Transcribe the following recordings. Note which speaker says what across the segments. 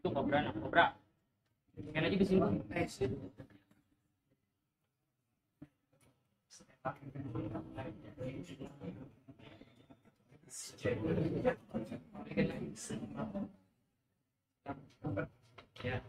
Speaker 1: Itu kobra. Main aja di sini. Ya.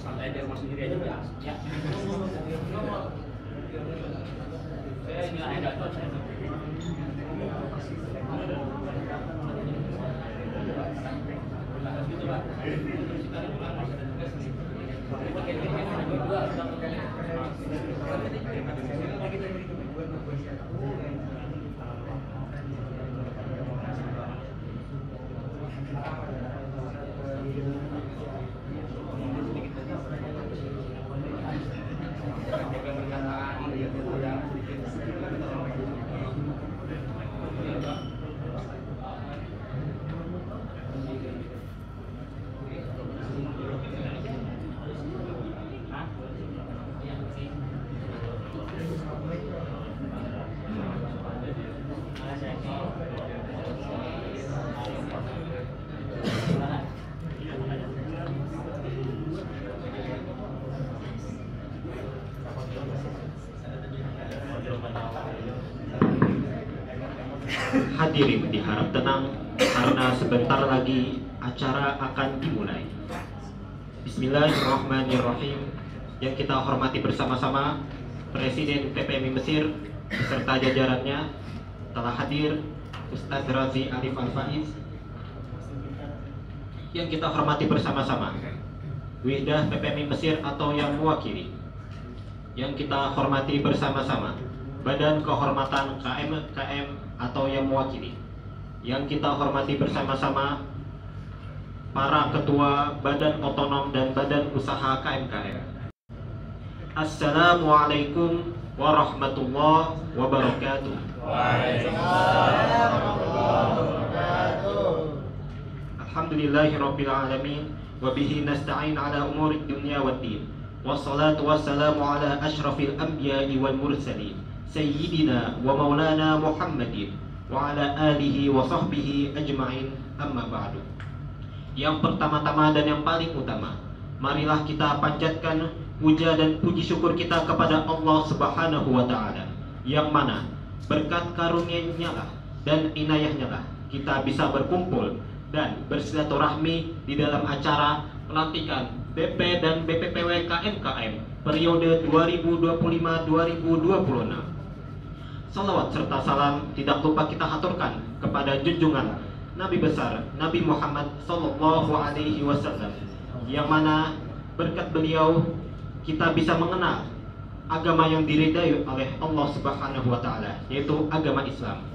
Speaker 1: Santai dia masuk diri aja ya. Saya nilai data saya.
Speaker 2: Hadirin diharap tenang karena sebentar lagi acara akan dimulai. Bismillahirrahmanirrahim. Yang kita hormati bersama-sama Presiden PPMI Mesir beserta jajarannya telah hadir, Ustadz Razi Arif Al-Faiz. Yang kita hormati bersama-sama Wihdah PPMI Mesir atau yang mewakili. Yang kita hormati bersama-sama Badan Kehormatan KM atau yang mewakili. Yang kita hormati bersama-sama para ketua Badan Otonom dan Badan Usaha KMKM. Assalamualaikum warahmatullahi wabarakatuh.
Speaker 3: Waalaikumsalam warahmatullahi wabarakatuh.
Speaker 2: Alhamdulillahirabbil alamin wa bihi nasta'in ala umuri dunya waddin. Wassalatu wassalamu ala asyrafil anbiya'i wal mursalin Sayyidina wa maulana Muhammadin wa ala alihi wa sahbihi ajma'in, amma ba'du. Yang pertama-tama dan yang paling utama, marilah kita panjatkan puja dan puji syukur kita kepada Allah Subhanahu wa ta'ala, yang mana berkat karunia-Nya lah dan inayahnya lah kita bisa berkumpul dan bersilaturahmi di dalam acara pelantikan BP dan BPPW KMKM periode 2025-2026. Salawat serta salam tidak lupa kita haturkan kepada junjungan Nabi besar Nabi Muhammad Sallallahu Alaihi Wasallam, yang mana berkat beliau kita bisa mengenal agama yang diridai oleh Allah Subhanahu Wa Taala, yaitu agama Islam.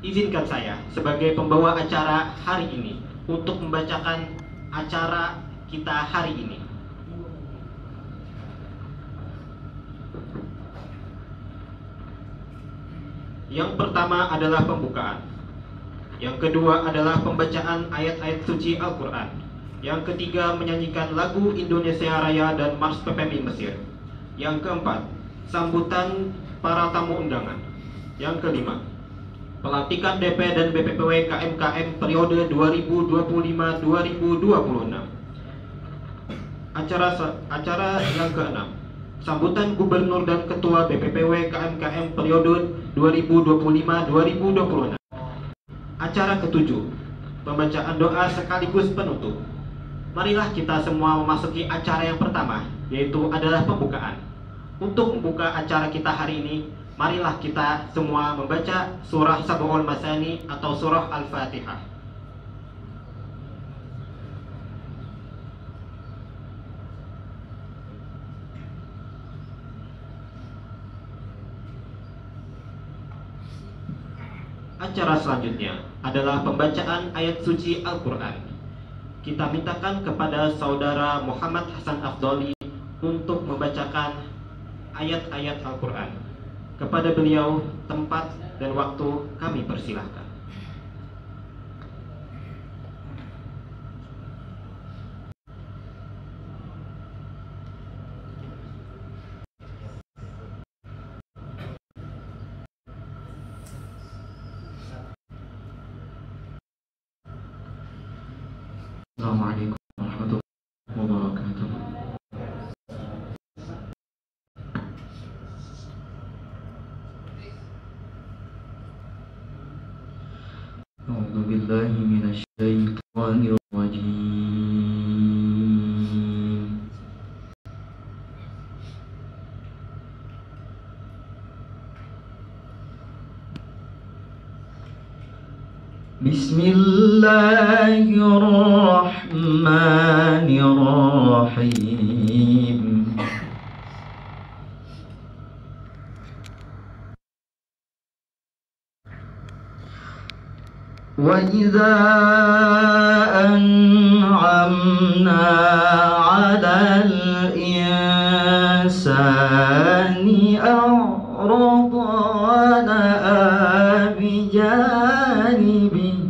Speaker 2: Izinkan saya sebagai pembawa acara hari ini untuk membacakan acara kita hari ini. Yang pertama adalah pembukaan. Yang kedua adalah pembacaan ayat-ayat suci Al-Quran. Yang ketiga menyanyikan lagu Indonesia Raya dan Mars PPMI Mesir. Yang keempat, sambutan para tamu undangan. Yang kelima, pelantikan DP dan BPPW KMKM periode 2025-2026. Acara yang keenam, sambutan Gubernur dan Ketua BPPW KMKM periode 2025-2026. Acara ketujuh, pembacaan doa sekaligus penutup. Marilah kita semua memasuki acara yang pertama, yaitu adalah pembukaan. Untuk membuka acara kita hari ini, marilah kita semua membaca surah Sab'ul Masani atau surah Al-Fatihah. Acara selanjutnya adalah pembacaan ayat suci Al-Quran. Kita mintakan kepada saudara Muhammad Hasan Afdoli untuk membacakan ayat-ayat Al-Quran. Kepada beliau, tempat dan waktu kami persilahkan. Assalamualaikum warahmatullahi wabarakatuh. A'udzu billahi minasy syaithanir rajim. Bismillahirrahmanirrahim. Wa idza an'amna 'alal insani a'rada wa na'a bijanibi.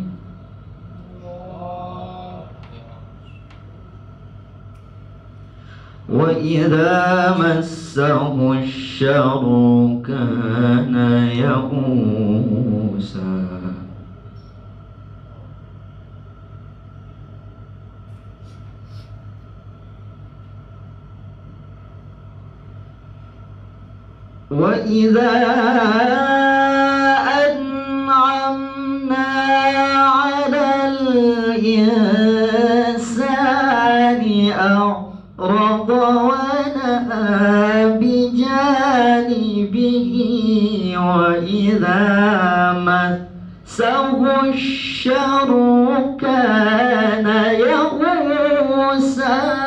Speaker 2: Wa idza massahu asy-syarru kana ya'usa. Wa idza an'amna 'alal insani a'rada wa na'a bijanibihi wa idza massahu asy-syarru kana ya'usa.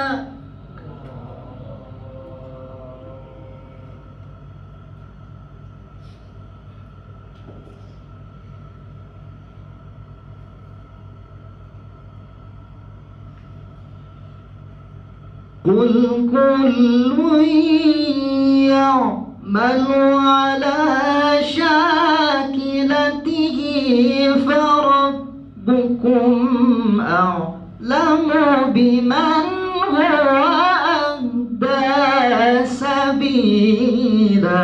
Speaker 2: Qul kullun ya'malu ala syakilatihi farabbukum a'lamu biman huwa ahda sabila.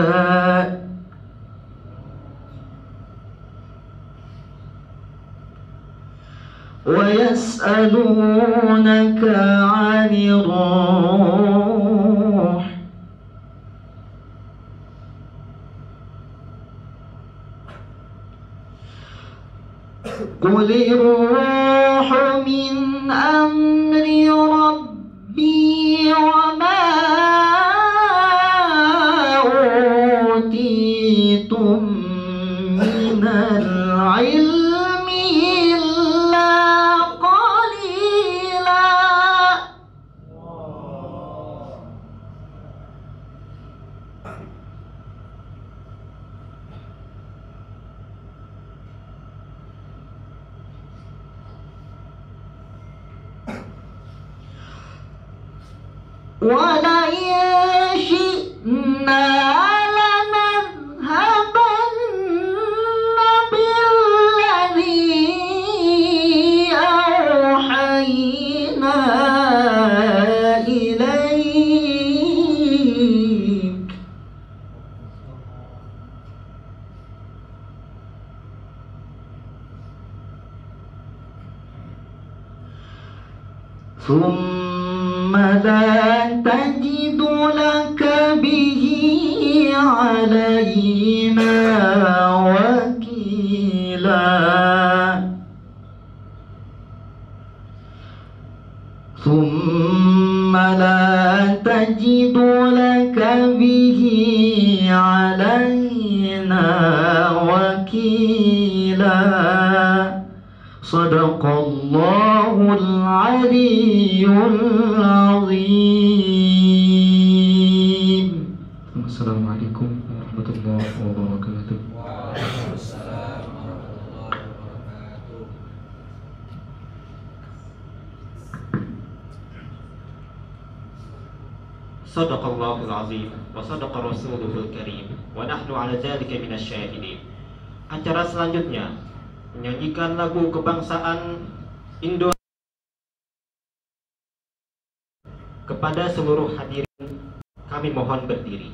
Speaker 2: وَيَسْأَلُونَكَ عَنِ الرُّوحِ قُلِ الرُّوحُ مِنْ أَمْرِ رَبِّي وَمَا أُوتِيتُم مِّنَ الْعِلْمِ وَلَئِن شِئْنَا لَنَذْهَبَنَّ بِالَّذِي أَوْحَيْنَا إِلَيْكَ ثُمَّ لَا تَجِدُ لَكَ بِهِ عَلَيْنَا وَكِيلًا. وكيلا صدق الله العلي العظيم. السلام عليكم ورحمة الله وبركاته.
Speaker 3: Waalaikumsalam warahmatullahi wabarakatuh.
Speaker 2: صدق الله العظيم وصدق رسوله الكريم ونحن على ذلك من الشاهدين. Acara selanjutnya menyanyikan lagu kebangsaan Indonesia. Kepada seluruh hadirin kami mohon berdiri.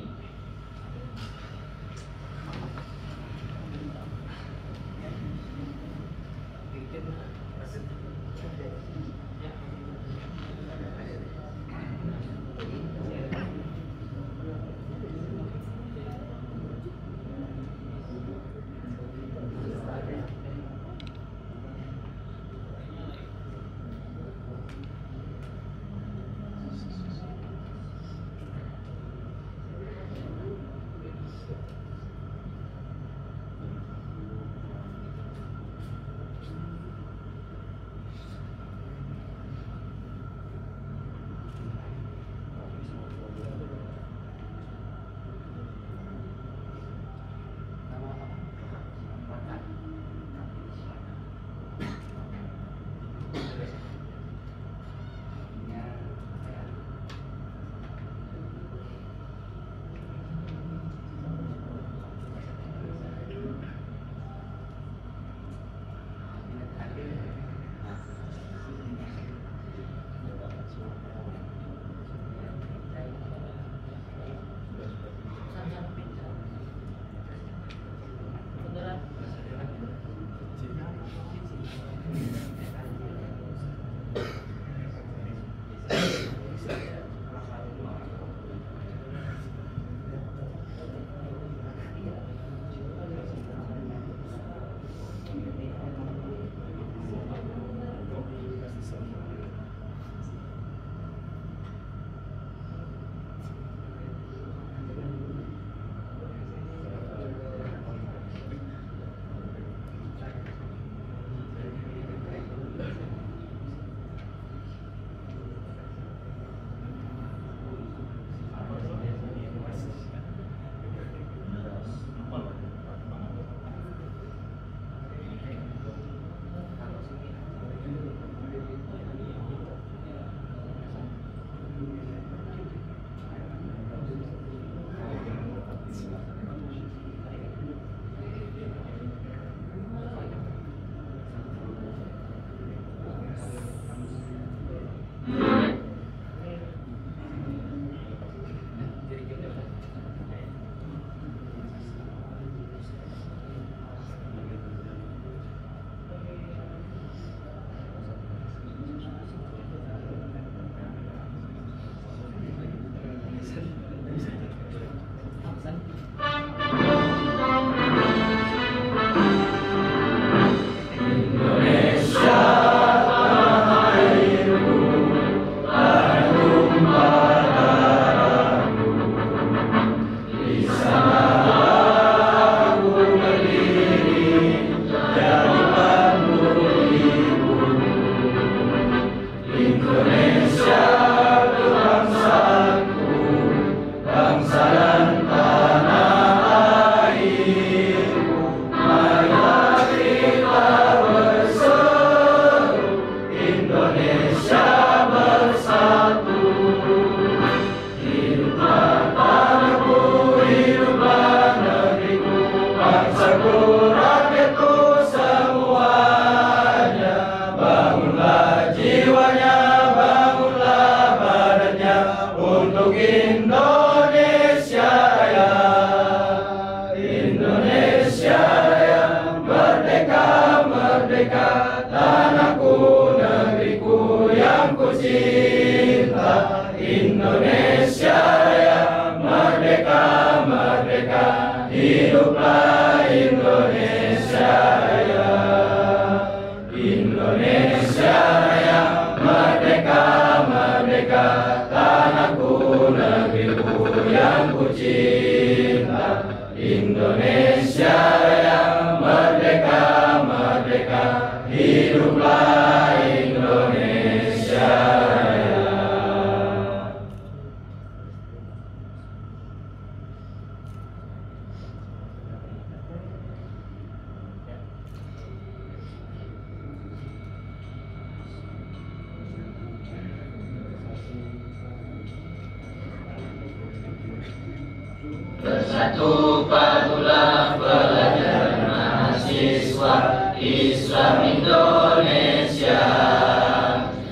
Speaker 4: bersatu padulah pelajar mahasiswa Islam Indonesia.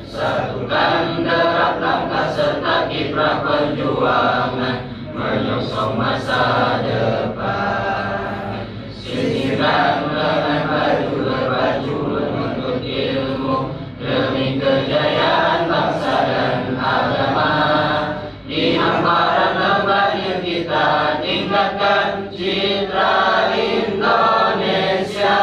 Speaker 4: Satukan derap langkah serta kiprah perjuangan menyongsong masa depan. Sisiran lengan baju berbaju menuntut ilmu demi kejayaan bangsa dan agama. Di hamparan lembahnya kita tingkatkan citra Indonesia.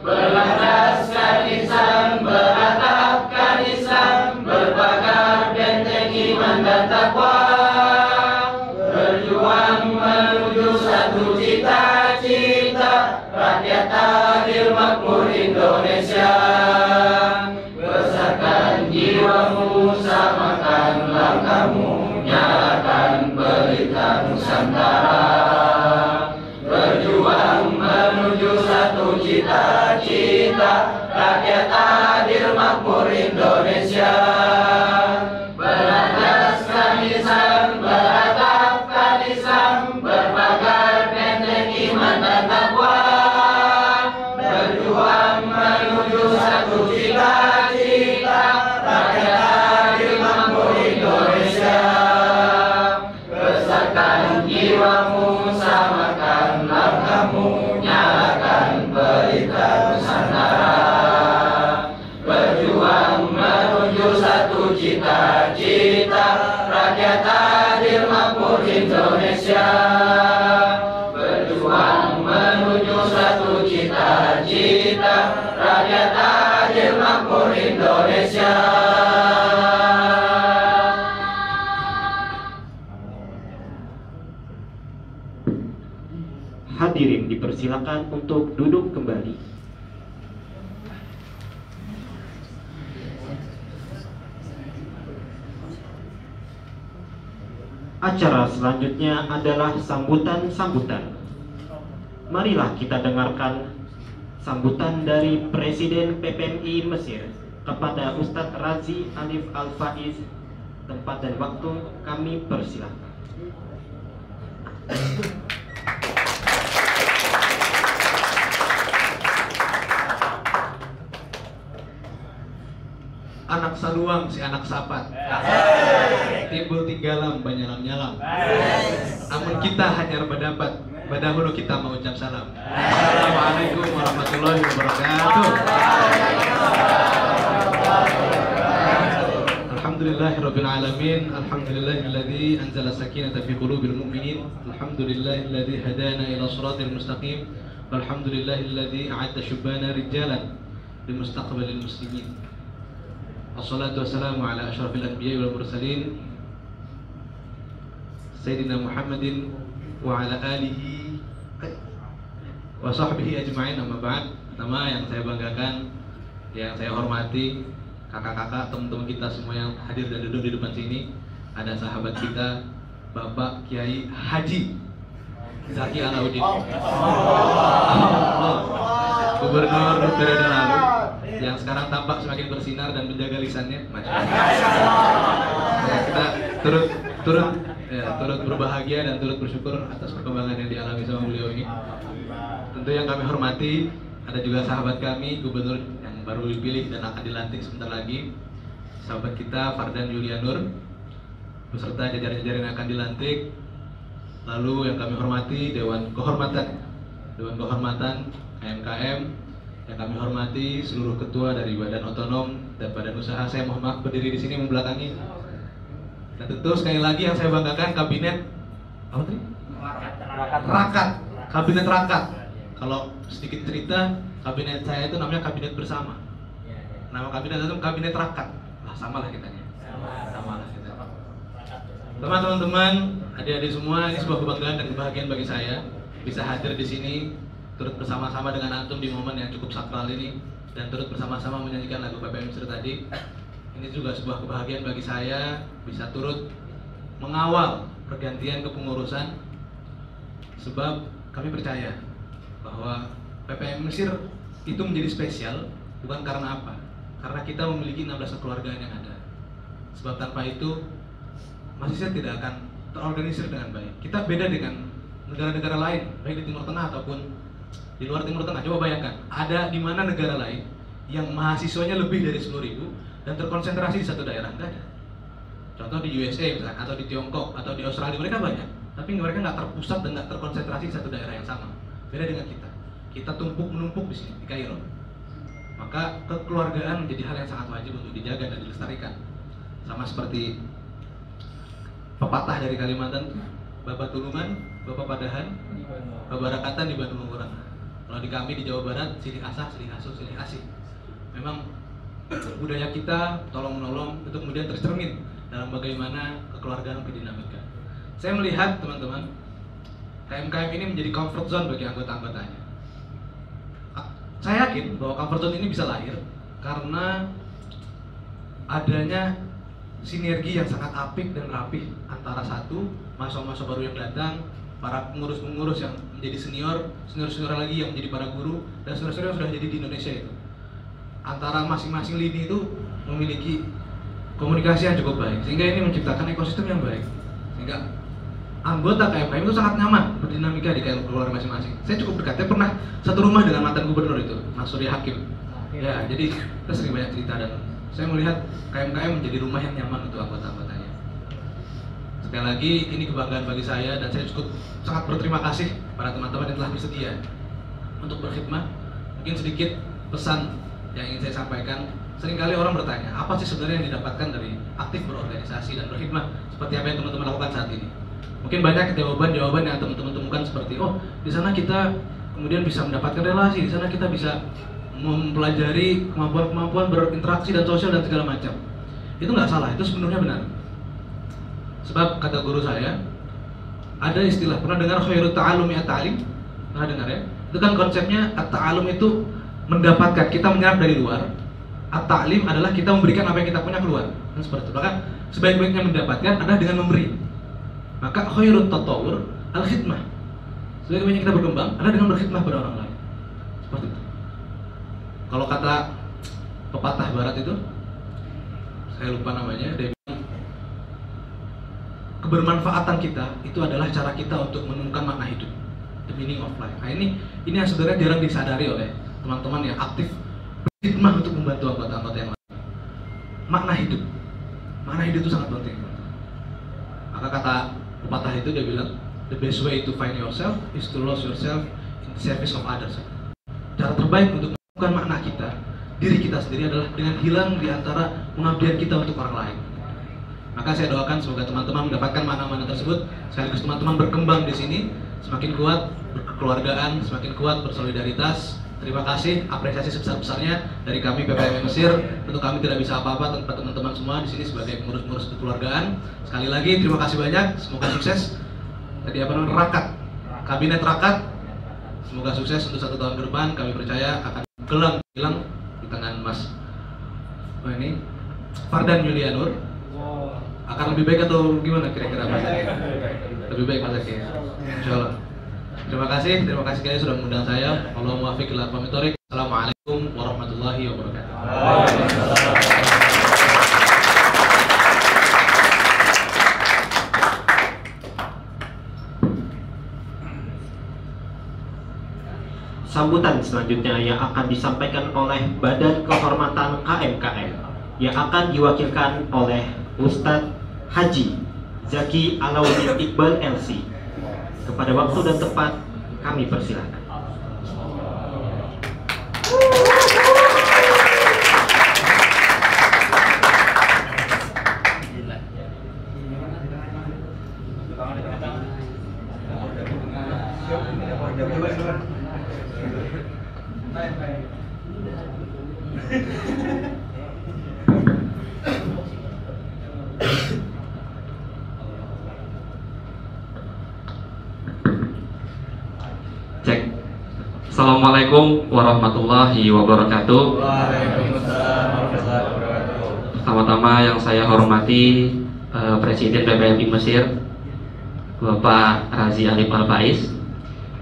Speaker 4: Berlandaskan Islam, beratapkan Islam, berpagar benteng iman dan takwa. Berjuang menuju satu cita-cita, rakyat adil makmur Indonesia. Besarkan jiwamu, samakan langkahmu, nyalakan pelita Nusantara. Berjuang menuju satu cita-cita, rakyat adil makmur Indonesia. Berlandaskan Islam, beratapkan Islam, berpagar benteng iman dan takwa. Berjuang menuju satu cita-cita, rakyat adil makmur Indonesia. Besarkan jiwamu, samakan langkahmu, nyalakan pelita Nusantara. Berjuang menuju satu cita-cita, rakyat adil makmur Indonesia. Berjuang menuju satu cita-cita, rakyat adil makmur Indonesia.
Speaker 2: Hadirin dipersilakan untuk duduk kembali. Acara selanjutnya adalah sambutan-sambutan. Marilah kita dengarkan sambutan dari Presiden PPMI Mesir kepada Ustadz Razi Alif Al-Faiz. Tempat dan waktu kami persilakan.
Speaker 3: Anak saluang si anak sapat, timbul tinggalam banyalam-nyalam. Amun kita hanya berdapat, badahulu kita mengucap salam. Assalamualaikum warahmatullahi wabarakatuh. Alhamdulillahirabbil alamin, alhamdulillahilladzi anzala sakinata fi qulubil mu'minin, alhamdulillahilladzi hadana ila shiratal mustaqim, walhamdulillahilladzi a'adda syubana rijalan limustaqbalil muslimin. Assalatu wassalamu ala asyrafil anbiya'i wal mursalin Sayyidina Muhammadin wa ala alihi wa sahbihi ajma'in, amma ba'd. Nama yang saya banggakan, yang saya hormati, kakak-kakak, teman-teman kita semua yang hadir dan duduk di depan sini. Ada sahabat kita, Bapak Kiai Haji Zaki Alauddin, Gubernur periode lalu, yang sekarang tampak semakin bersinar dan menjaga lisannya. Kita turut berbahagia dan turut bersyukur atas perkembangan yang dialami sama beliau ini. Tentu yang kami hormati, ada juga sahabat kami, gubernur yang baru dipilih dan akan dilantik sebentar lagi, sahabat kita Fardan Yulianur, beserta jajaran-jajaran yang akan dilantik. Lalu yang kami hormati Dewan Kehormatan KMKM, yang kami hormati seluruh ketua dari badan otonom dan badan usaha. Saya mohon maaf berdiri di sini membelakangi. Dan tentu sekali lagi yang saya banggakan kabinet apa tadi? Rakat. Kabinet Rakat. Kalau sedikit cerita, kabinet saya itu namanya kabinet bersama. Nama kabinet itu kabinet Rakat. Lah samalah kitanya. Samalah kita. Teman-teman, adik-adik semua, ini sebuah kebanggaan dan kebahagiaan bagi saya bisa hadir di sini, turut bersama-sama dengan antum di momen yang cukup sakral ini, dan turut bersama-sama menyanyikan lagu PPM Mesir tadi. Ini juga sebuah kebahagiaan bagi saya bisa turut mengawal pergantian kepengurusan, sebab kami percaya bahwa PPM Mesir itu menjadi spesial bukan karena apa? Karena kita memiliki 16 kekeluargaan yang ada. Sebab tanpa itu mahasiswa tidak akan terorganisir dengan baik. Kita beda dengan negara-negara lain, baik di Timur Tengah ataupun di luar Timur Tengah. Coba bayangkan, ada di mana negara lain yang mahasiswanya lebih dari 10.000 dan terkonsentrasi di satu daerah? Enggak ada. Contoh di USA misalkan, atau di Tiongkok, atau di Australia, mereka banyak, tapi mereka nggak terpusat dan nggak terkonsentrasi di satu daerah yang sama. Beda dengan kita. Kita menumpuk di sini, di Kairo. Maka kekeluargaan menjadi hal yang sangat wajib untuk dijaga dan dilestarikan. Sama seperti pepatah dari Kalimantan, Bapak Tulungan, Bapak Padahan, Babarakatan di Bandung Murang. Kalau di kami di Jawa Barat, silih asah, silih asuh, silih asih. Memang budaya kita tolong menolong itu kemudian tercermin dalam bagaimana kekeluargaan berdinamika. Saya melihat teman-teman, KMKM ini menjadi comfort zone bagi anggota-anggotanya. Saya yakin bahwa comfort zone ini bisa lahir karena adanya sinergi yang sangat apik dan rapih antara satu mahasiswa baru yang datang, para pengurus-pengurus yang menjadi senior lagi yang menjadi para guru, dan senior-senior yang sudah jadi di Indonesia itu. Antara masing-masing lini itu memiliki komunikasi yang cukup baik, sehingga ini menciptakan ekosistem yang baik. Sehingga anggota KMKM itu sangat nyaman berdinamika di keluarga masing-masing. Saya cukup dekat, saya pernah satu rumah dengan mantan gubernur itu, Mas Surya Hakim. Ya, jadi kita sering banyak cerita dan saya melihat KMKM menjadi rumah yang nyaman untuk anggota-anggotanya. Sekali lagi, ini kebanggaan bagi saya dan saya cukup sangat berterima kasih pada teman-teman yang telah bersedia untuk berkhidmat. Mungkin sedikit pesan yang ingin saya sampaikan. Seringkali orang bertanya, apa sih sebenarnya yang didapatkan dari aktif berorganisasi dan berkhidmat seperti apa yang teman-teman lakukan saat ini? Mungkin banyak jawaban-jawaban yang teman-teman temukan seperti, oh, di sana kita kemudian bisa mendapatkan relasi, di sana kita bisa mempelajari kemampuan-kemampuan berinteraksi dan sosial dan segala macam. Itu nggak salah, itu sepenuhnya benar. Sebab kata guru saya, ada istilah, pernah dengar khairut ta'alumi at-ta'lim? Pernah dengar ya? Itu kan konsepnya at-ta'alum itu mendapatkan, kita menyerap dari luar. At-ta'lim adalah kita memberikan apa yang kita punya keluar. Nah, seperti itu. Maka sebaik-baiknya mendapatkan adalah dengan memberi. Maka khairut tatawur al-khidmah. Sebaik-baiknya kita berkembang adalah dengan berkhidmah pada orang lain. Seperti itu. Kalau kata pepatah barat itu, saya lupa namanya, dia bilang kebermanfaatan kita itu adalah cara kita untuk menemukan makna hidup, the meaning of life. Nah, ini yang sebenarnya jarang disadari oleh teman-teman yang aktif berkhidmah untuk membantu anggota-anggota yang lain. Makna hidup itu sangat penting. Maka kata pepatah itu dia bilang, the best way to find yourself is to lose yourself in the service of others. Cara terbaik untuk menemukan makna kita, diri kita sendiri adalah dengan hilang di antara pengabdian kita untuk orang lain. Maka saya doakan semoga teman-teman mendapatkan makna-makna tersebut, sekaligus teman-teman berkembang di sini, semakin kuat berkeluargaan, semakin kuat bersolidaritas. Terima kasih, apresiasi sebesar-besarnya dari kami PPMI Mesir. Tentu kami tidak bisa apa-apa tanpa teman-teman semua di sini sebagai pengurus-pengurus kekeluargaan. Sekali lagi terima kasih banyak, semoga sukses. Tadi apa namanya, rakat, kabinet rakat. Semoga sukses untuk 1 tahun ke depan. Kami percaya akan gelang di tangan Mas Fardan Yulianur. Akan lebih baik atau gimana kira-kira Mas? Lebih baik Mas Zaki. Insyaallah. Terima kasih kalian sudah mengundang saya. Allahumma muwaffiq ila aqwamit thoriq. Assalamualaikum warahmatullahi wabarakatuh.
Speaker 2: Sambutan selanjutnya yang akan disampaikan oleh Badan Kehormatan KMKM yang akan diwakilkan oleh Ustadz Haji Zaki Alauddin Iqbal LC. Kepada waktu dan tempat kami persilahkan.
Speaker 5: Cek. Assalamualaikum warahmatullahi wabarakatuh.
Speaker 4: Waalaikumsalam warahmatullahi wabarakatuh.
Speaker 5: Pertama-tama yang saya hormati Presiden PPMI Mesir, Bapak Razi Alif Al-Faiz.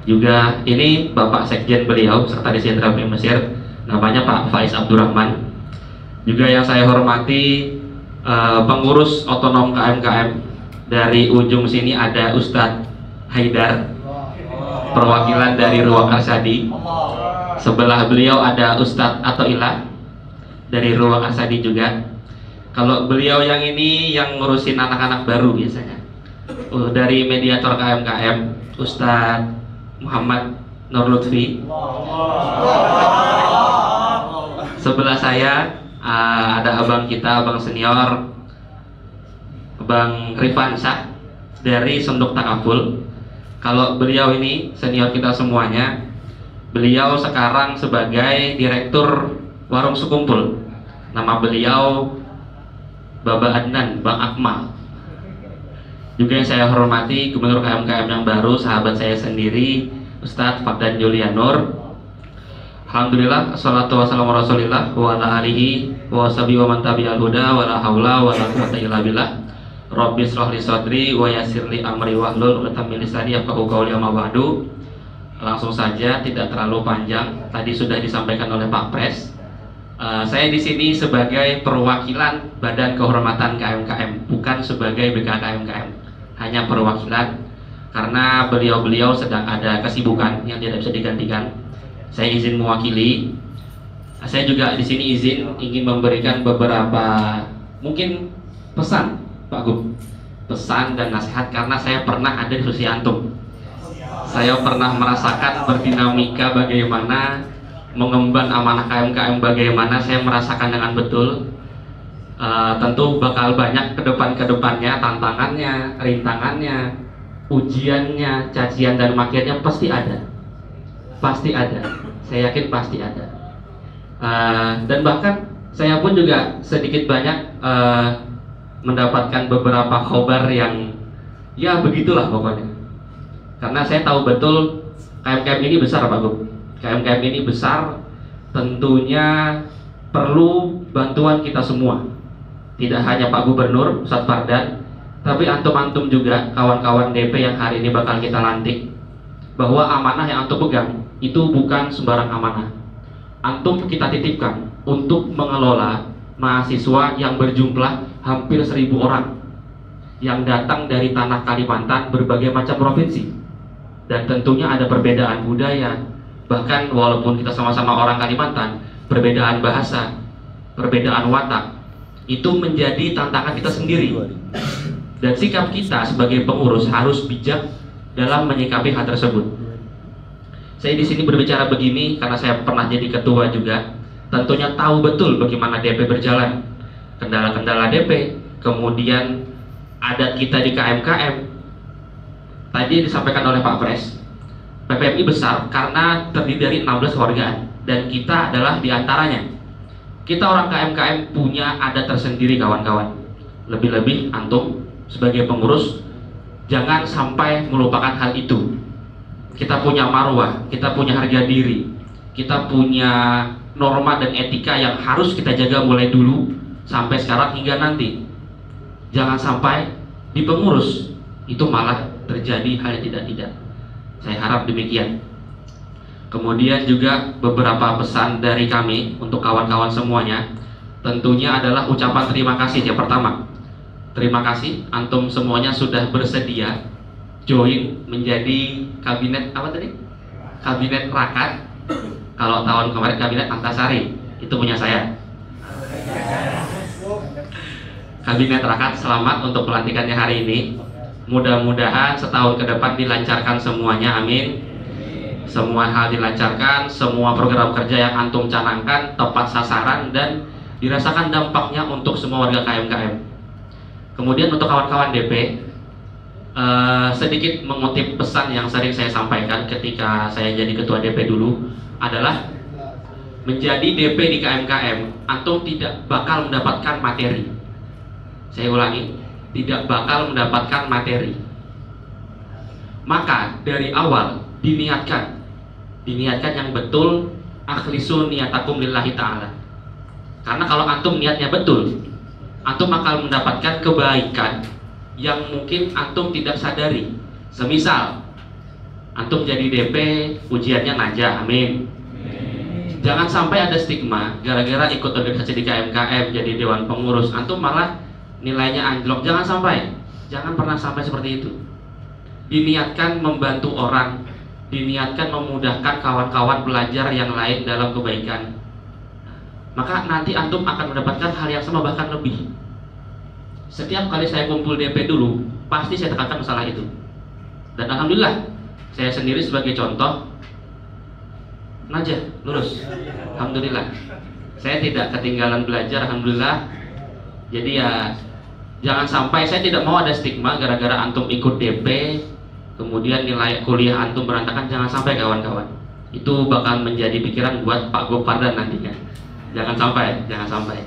Speaker 5: Juga ini Bapak Sekjen beliau, Sekretaris Jenderal PPMI Mesir, namanya Pak Faiz Abdurrahman. Juga yang saya hormati pengurus otonom KMKM Dari ujung sini ada Ustadz Haidar, perwakilan dari Ruang Arsadi. Sebelah beliau ada Ustadz Atoilah dari Ruang Arsadi juga. Kalau beliau yang ini yang ngurusin anak-anak baru biasanya. Dari mediator KMKM, Ustadz Muhammad Nur Lutfi. Sebelah saya ada abang kita, abang senior, Bang Rifan Syah dari Senduk Takaful. Kalau beliau ini senior kita semuanya. Beliau sekarang sebagai direktur Warung Sekumpul. Nama beliau Baba Adnan, Bang Akmal. Juga yang saya hormati Gubernur KMKM yang baru, sahabat saya sendiri, Ustadz Fakdan Julianur. Alhamdulillah, assalatu wassalamu rasulillah wa ala alihi wa sahbihi wa man tabi'al huda wa la hawla wa la quwwata illa billah. Rabbi shrah li sadri wa yassir li amri wahlul 'uqdatam min lisani yafqahu qawli amma ba'du. Langsung saja, tidak terlalu panjang. Tadi sudah disampaikan oleh Pak Pres. Saya di sini sebagai perwakilan Badan Kehormatan KMKM, bukan sebagai BKKMKM. Hanya perwakilan karena beliau-beliau sedang ada kesibukan yang tidak bisa digantikan. Saya izin mewakili. Saya juga di sini izin ingin memberikan beberapa mungkin pesan, Pak Gub, pesan dan nasihat karena saya pernah ada di posisi antum. Saya pernah merasakan berdinamika bagaimana mengemban amanah KMKM, bagaimana saya merasakan dengan betul. Tentu bakal banyak ke depannya tantangannya, rintangannya, ujiannya, cacian dan makiannya pasti ada. Pasti ada. Saya yakin pasti ada. Dan bahkan saya pun juga sedikit banyak mendapatkan beberapa khobar yang ya begitulah pokoknya. Karena saya tahu betul KMKM ini besar, Pak Gub. KMKM ini besar, tentunya perlu bantuan kita semua. Tidak hanya Pak Gubernur, Ustadz Fardan, tapi antum-antum juga, kawan-kawan DP yang hari ini bakal kita lantik. Bahwa amanah yang antum pegang itu bukan sembarang amanah. Antum kita titipkan untuk mengelola mahasiswa yang berjumlah hampir 1.000 orang yang datang dari tanah Kalimantan berbagai macam provinsi. Dan tentunya ada perbedaan budaya. Bahkan walaupun kita sama-sama orang Kalimantan, perbedaan bahasa, perbedaan watak, itu menjadi tantangan kita sendiri. Dan sikap kita sebagai pengurus harus bijak dalam menyikapi hal tersebut. Saya di sini berbicara begini karena saya pernah jadi ketua juga. Tentunya tahu betul bagaimana DP berjalan, kendala-kendala DP, kemudian adat kita di KMKM. Tadi disampaikan oleh Pak Pres, PPMI besar karena terdiri dari 16 keluargaan dan kita adalah diantaranya. Kita orang KMKM punya adat tersendiri, kawan-kawan. Lebih-lebih antum sebagai pengurus jangan sampai melupakan hal itu. Kita punya marwah, kita punya harga diri, kita punya norma dan etika yang harus kita jaga mulai dulu sampai sekarang hingga nanti. Jangan sampai di pengurus itu malah terjadi hal yang tidak-tidak. Saya harap demikian. Kemudian juga beberapa pesan dari kami untuk kawan-kawan semuanya. Tentunya adalah ucapan terima kasih. Yang pertama, terima kasih antum semuanya sudah bersedia join menjadi kabinet apa tadi? Kabinet Rakat. Kalau tahun kemarin kabinet Antasari, itu punya saya. Kabinet Rakat, selamat untuk pelantikannya hari ini. Mudah-mudahan setahun ke depan dilancarkan semuanya, amin. Semua hal dilancarkan, semua program kerja yang antum canangkan tepat sasaran dan dirasakan dampaknya untuk semua warga KMKM. Kemudian untuk kawan-kawan DP, sedikit mengutip pesan yang sering saya sampaikan ketika saya jadi ketua DP dulu adalah menjadi DP di KMKM, antum tidak bakal mendapatkan materi. Saya ulangi, tidak bakal mendapatkan materi. Maka dari awal diniatkan yang betul, akhlisu niyatakum lillahi ta'ala. Karena kalau antum niatnya betul, antum akan mendapatkan kebaikan yang mungkin antum tidak sadari. Semisal antum jadi DP, ujiannya najah, amin. Jangan sampai ada stigma gara-gara ikut organisasi di KMKM jadi dewan pengurus, antum malah nilainya anjlok. Jangan sampai. Jangan pernah sampai seperti itu. Diniatkan membantu orang, diniatkan memudahkan kawan-kawan belajar yang lain dalam kebaikan, maka nanti antum akan mendapatkan hal yang sama bahkan lebih. Setiap kali saya kumpul DP dulu, pasti saya tekankan masalah itu. Dan alhamdulillah, saya sendiri sebagai contoh najah, lulus. Alhamdulillah. Saya tidak ketinggalan belajar, alhamdulillah. Jadi ya jangan sampai, saya tidak mau ada stigma gara-gara antum ikut DP kemudian nilai kuliah antum berantakan. Jangan sampai kawan-kawan. Itu bakal menjadi pikiran buat Pak Gopardan nantinya. Jangan sampai, jangan sampai.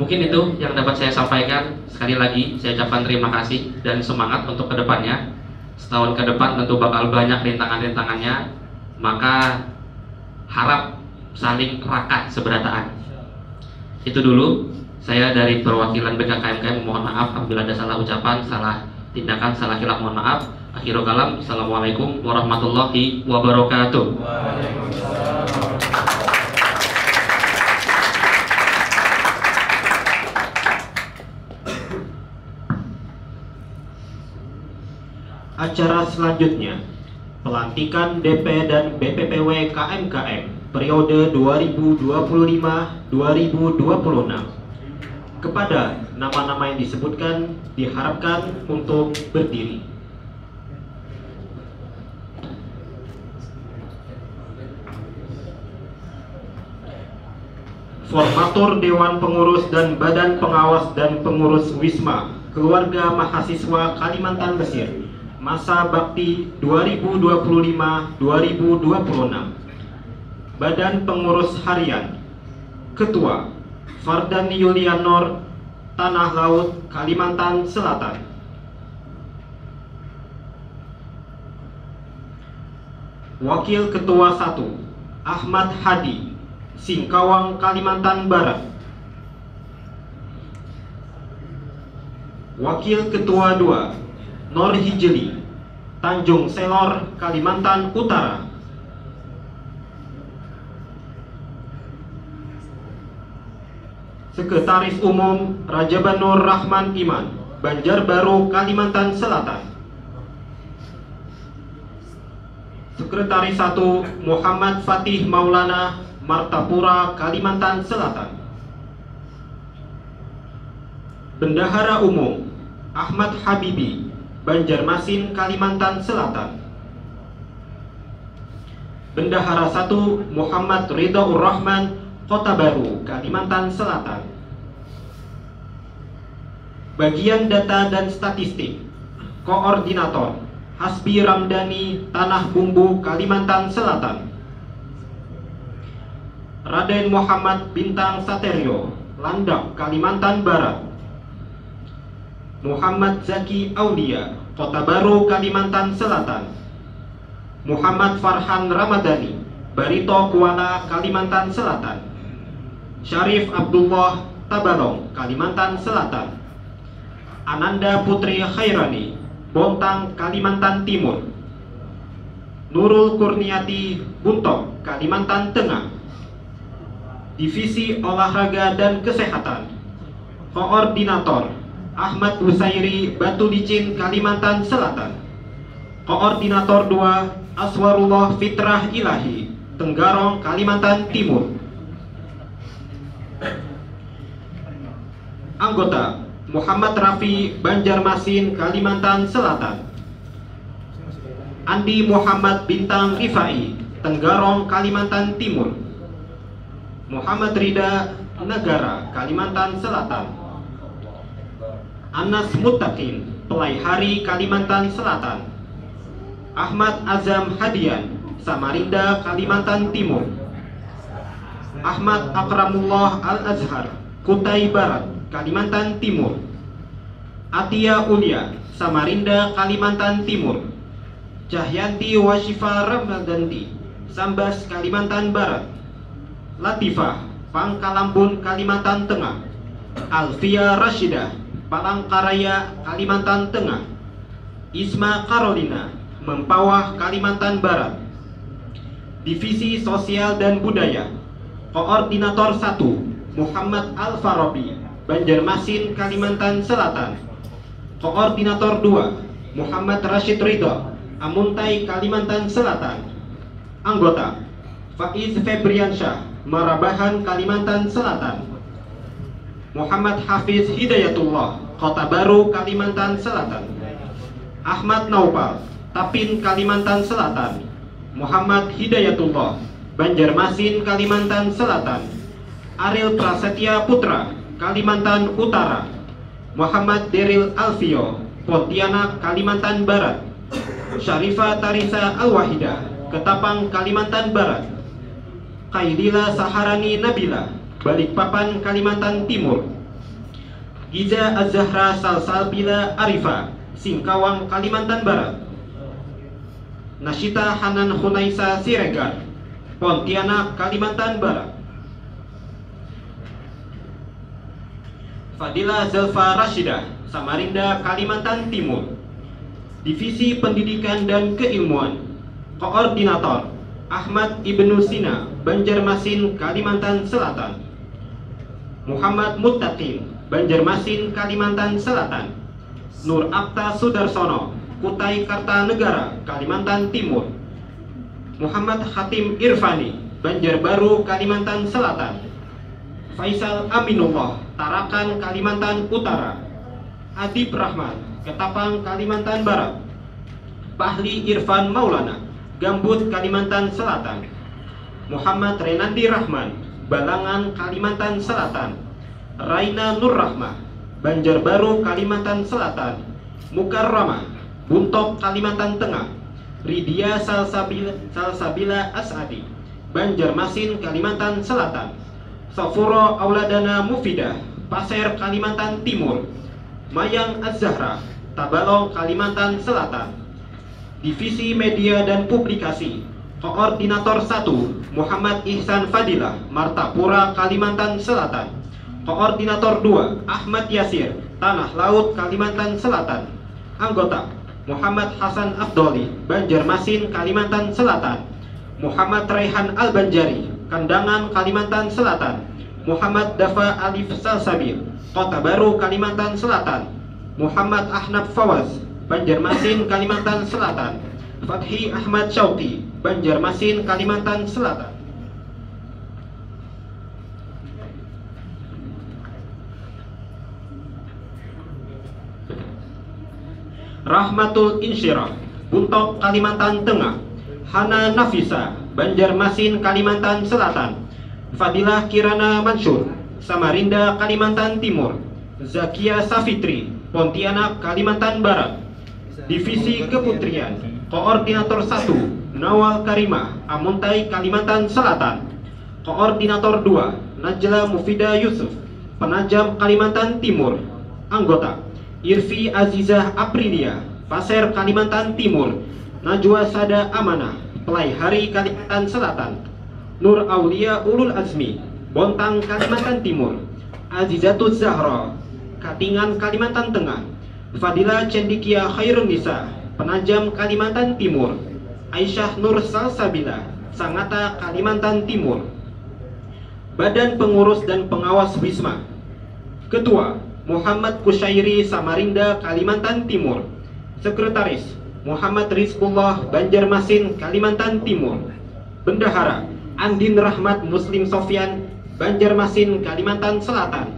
Speaker 5: Mungkin itu yang dapat saya sampaikan. Sekali lagi saya ucapkan terima kasih dan semangat untuk kedepannya. Setahun ke depan tentu bakal banyak rintangan-rintangannya, maka harap saling rakat seberataan. Itu dulu saya dari perwakilan BKKMKM, mohon maaf apabila ada salah ucapan, salah tindakan, salah khilaf, mohon maaf. Akhirul kalam, assalamualaikum warahmatullahi wabarakatuh.
Speaker 2: Acara selanjutnya, pelantikan DP dan BPPW KMKM periode 2025-2026. Kepada nama-nama yang disebutkan diharapkan untuk berdiri. Formatur Dewan Pengurus dan Badan Pengawas dan Pengurus Wisma Keluarga Mahasiswa Kalimantan Mesir masa bakti 2025-2026. Badan Pengurus Harian Ketua Fardani Yulianor, Tanah Laut, Kalimantan Selatan. Wakil Ketua 1 Ahmad Hadi, Singkawang, Kalimantan Barat. Wakil Ketua 2 Nur Hijli, Tanjung Selor, Kalimantan Utara. Sekretaris Umum Rajabanur Rahman Iman, Banjarbaru, Kalimantan Selatan. Sekretaris 1 Muhammad Fatih Maulana, Martapura, Kalimantan Selatan. Bendahara Umum Ahmad Habibi, Banjarmasin, Kalimantan Selatan. Bendahara 1 Muhammad Ridhaur Rahman, Kota Baru, Kalimantan Selatan. Bagian Data dan Statistik Koordinator Hasbi Ramdhani, Tanah Bumbu, Kalimantan Selatan. Raden Muhammad Bintang Saterio, Landak, Kalimantan Barat. Muhammad Zaki Aulia, Kota Baru, Kalimantan Selatan. Muhammad Farhan Ramadhani, Barito Kuala, Kalimantan Selatan. Syarif Abdullah, Tabalong, Kalimantan Selatan. Ananda Putri Khairani, Bontang, Kalimantan Timur. Nurul Kurniati, Buntok, Kalimantan Tengah. Divisi Olahraga dan Kesehatan Koordinator Ahmad Husairi, Batu Licin, Kalimantan Selatan. Koordinator 2 Aswarullah Fitrah Ilahi, Tenggarong, Kalimantan Timur. Anggota Muhammad Rafi, Banjarmasin, Kalimantan Selatan. Andi Muhammad Bintang Rifai, Tenggarong, Kalimantan Timur. Muhammad Rida Negara, Kalimantan Selatan. Anas Muttaqin, Pelaihari, Kalimantan Selatan. Ahmad Azam Hadian, Samarinda, Kalimantan Timur. Ahmad Akramullah Al-Azhar, Kutai Barat, Kalimantan Timur. Atia Ulia, Samarinda, Kalimantan Timur. Cahyanti Washifa Ramadanti, Sambas, Kalimantan Barat. Latifah, Pangkalambun, Kalimantan Tengah. Alfia Rashidah, Palangkaraya, Kalimantan Tengah. Isma Karolina, Mempawah, Kalimantan Barat. Divisi Sosial dan Budaya Koordinator 1 Muhammad Al-Farabi, Banjarmasin, Kalimantan Selatan. Koordinator 2 Muhammad Rashid Ridho, Amuntai, Kalimantan Selatan. Anggota Faiz Febriansyah, Marabahan, Kalimantan Selatan. Muhammad Hafiz Hidayatullah, Kota Baru, Kalimantan Selatan. Ahmad Naupal, Tapin, Kalimantan Selatan. Muhammad Hidayatullah, Banjarmasin, Kalimantan Selatan. Ariel Prasetya Putra, Kalimantan Utara. Muhammad Deril Alfio, Pontianak, Kalimantan Barat. Syarifah Tarisa Al-Wahidah, Ketapang, Kalimantan Barat. Kaidila Saharani Nabila, Balikpapan, Kalimantan Timur. Giza Az-Zahra Salsalbila Arifa, Singkawang, Kalimantan Barat. Nasyita Hanan Hunaisa Siregar, Pontianak, Kalimantan Barat. Fadila Zelfa Rashidah, Samarinda, Kalimantan Timur. Divisi Pendidikan dan Keilmuan. Koordinator Ahmad Ibnu Sina, Banjarmasin, Kalimantan Selatan. Muhammad Muttaqin, Banjarmasin, Kalimantan Selatan. Nur Apta Sudarsono, Kutai Kartanegara, Kalimantan Timur. Muhammad Hatim Irfani, Banjarbaru, Kalimantan Selatan. Faisal Aminullah, Tarakan, Kalimantan Utara. Adib Rahman, Ketapang, Kalimantan Barat. Pahli Irfan Maulana, Gambut, Kalimantan Selatan. Muhammad Renandi Rahman, Balangan, Kalimantan Selatan. Raina Nur Rahmah, Banjarbaru, Kalimantan Selatan. Mukarramah, Buntok, Kalimantan Tengah. Ridia Salsabila Asadi, Banjarmasin, Kalimantan Selatan. Safuro Auladana Mufidah, Pasir, Kalimantan Timur. Mayang Az-Zahra, Tabalong, Kalimantan Selatan. Divisi Media dan Publikasi. Koordinator 1 Muhammad Ihsan Fadilah, Martapura, Kalimantan Selatan. Koordinator 2 Ahmad Yasir, Tanah Laut, Kalimantan Selatan. Anggota Muhammad Hasan Abdoli, Banjarmasin, Kalimantan Selatan. Muhammad Raihan Al-Banjari, Kandangan, Kalimantan Selatan. Muhammad Dafa Alif Salsabil, Kota Baru, Kalimantan Selatan. Muhammad Ahnaf Fawaz, Banjarmasin, Kalimantan Selatan. Fathi Ahmad Syauqi, Banjarmasin, Kalimantan Selatan. Rahmatul Insyirah, Buntok, Kalimantan Tengah. Hana Nafisa, Banjarmasin, Kalimantan Selatan. Fadilah Kirana Mansur, Samarinda, Kalimantan Timur. Zakia Safitri, Pontianak, Kalimantan Barat. Divisi Keputrian. Koordinator 1 Nawal Karimah, Amuntai, Kalimantan Selatan. Koordinator 2 Najla Mufida Yusuf, Penajam, Kalimantan Timur. Anggota Irfi Azizah Aprilia, Pasir, Kalimantan Timur. Najwa Sada Amanah, Pelaihari, Kalimantan Selatan. Nur Aulia Ulul Azmi, Bontang, Kalimantan Timur. Azizatul Zahra, Katingan, Kalimantan Tengah. Fadila Cendikia Khairun Nisa, Penajam, Kalimantan Timur. Aisyah Nur Salsabila, Sangatta, Kalimantan Timur. Badan Pengurus dan Pengawas Wisma. Ketua Muhammad Kusyairi, Samarinda, Kalimantan Timur. Sekretaris Muhammad Rizkullah, Banjarmasin, Kalimantan Timur. Bendahara Andin Rahmat Muslim Sofyan, Banjarmasin, Kalimantan Selatan.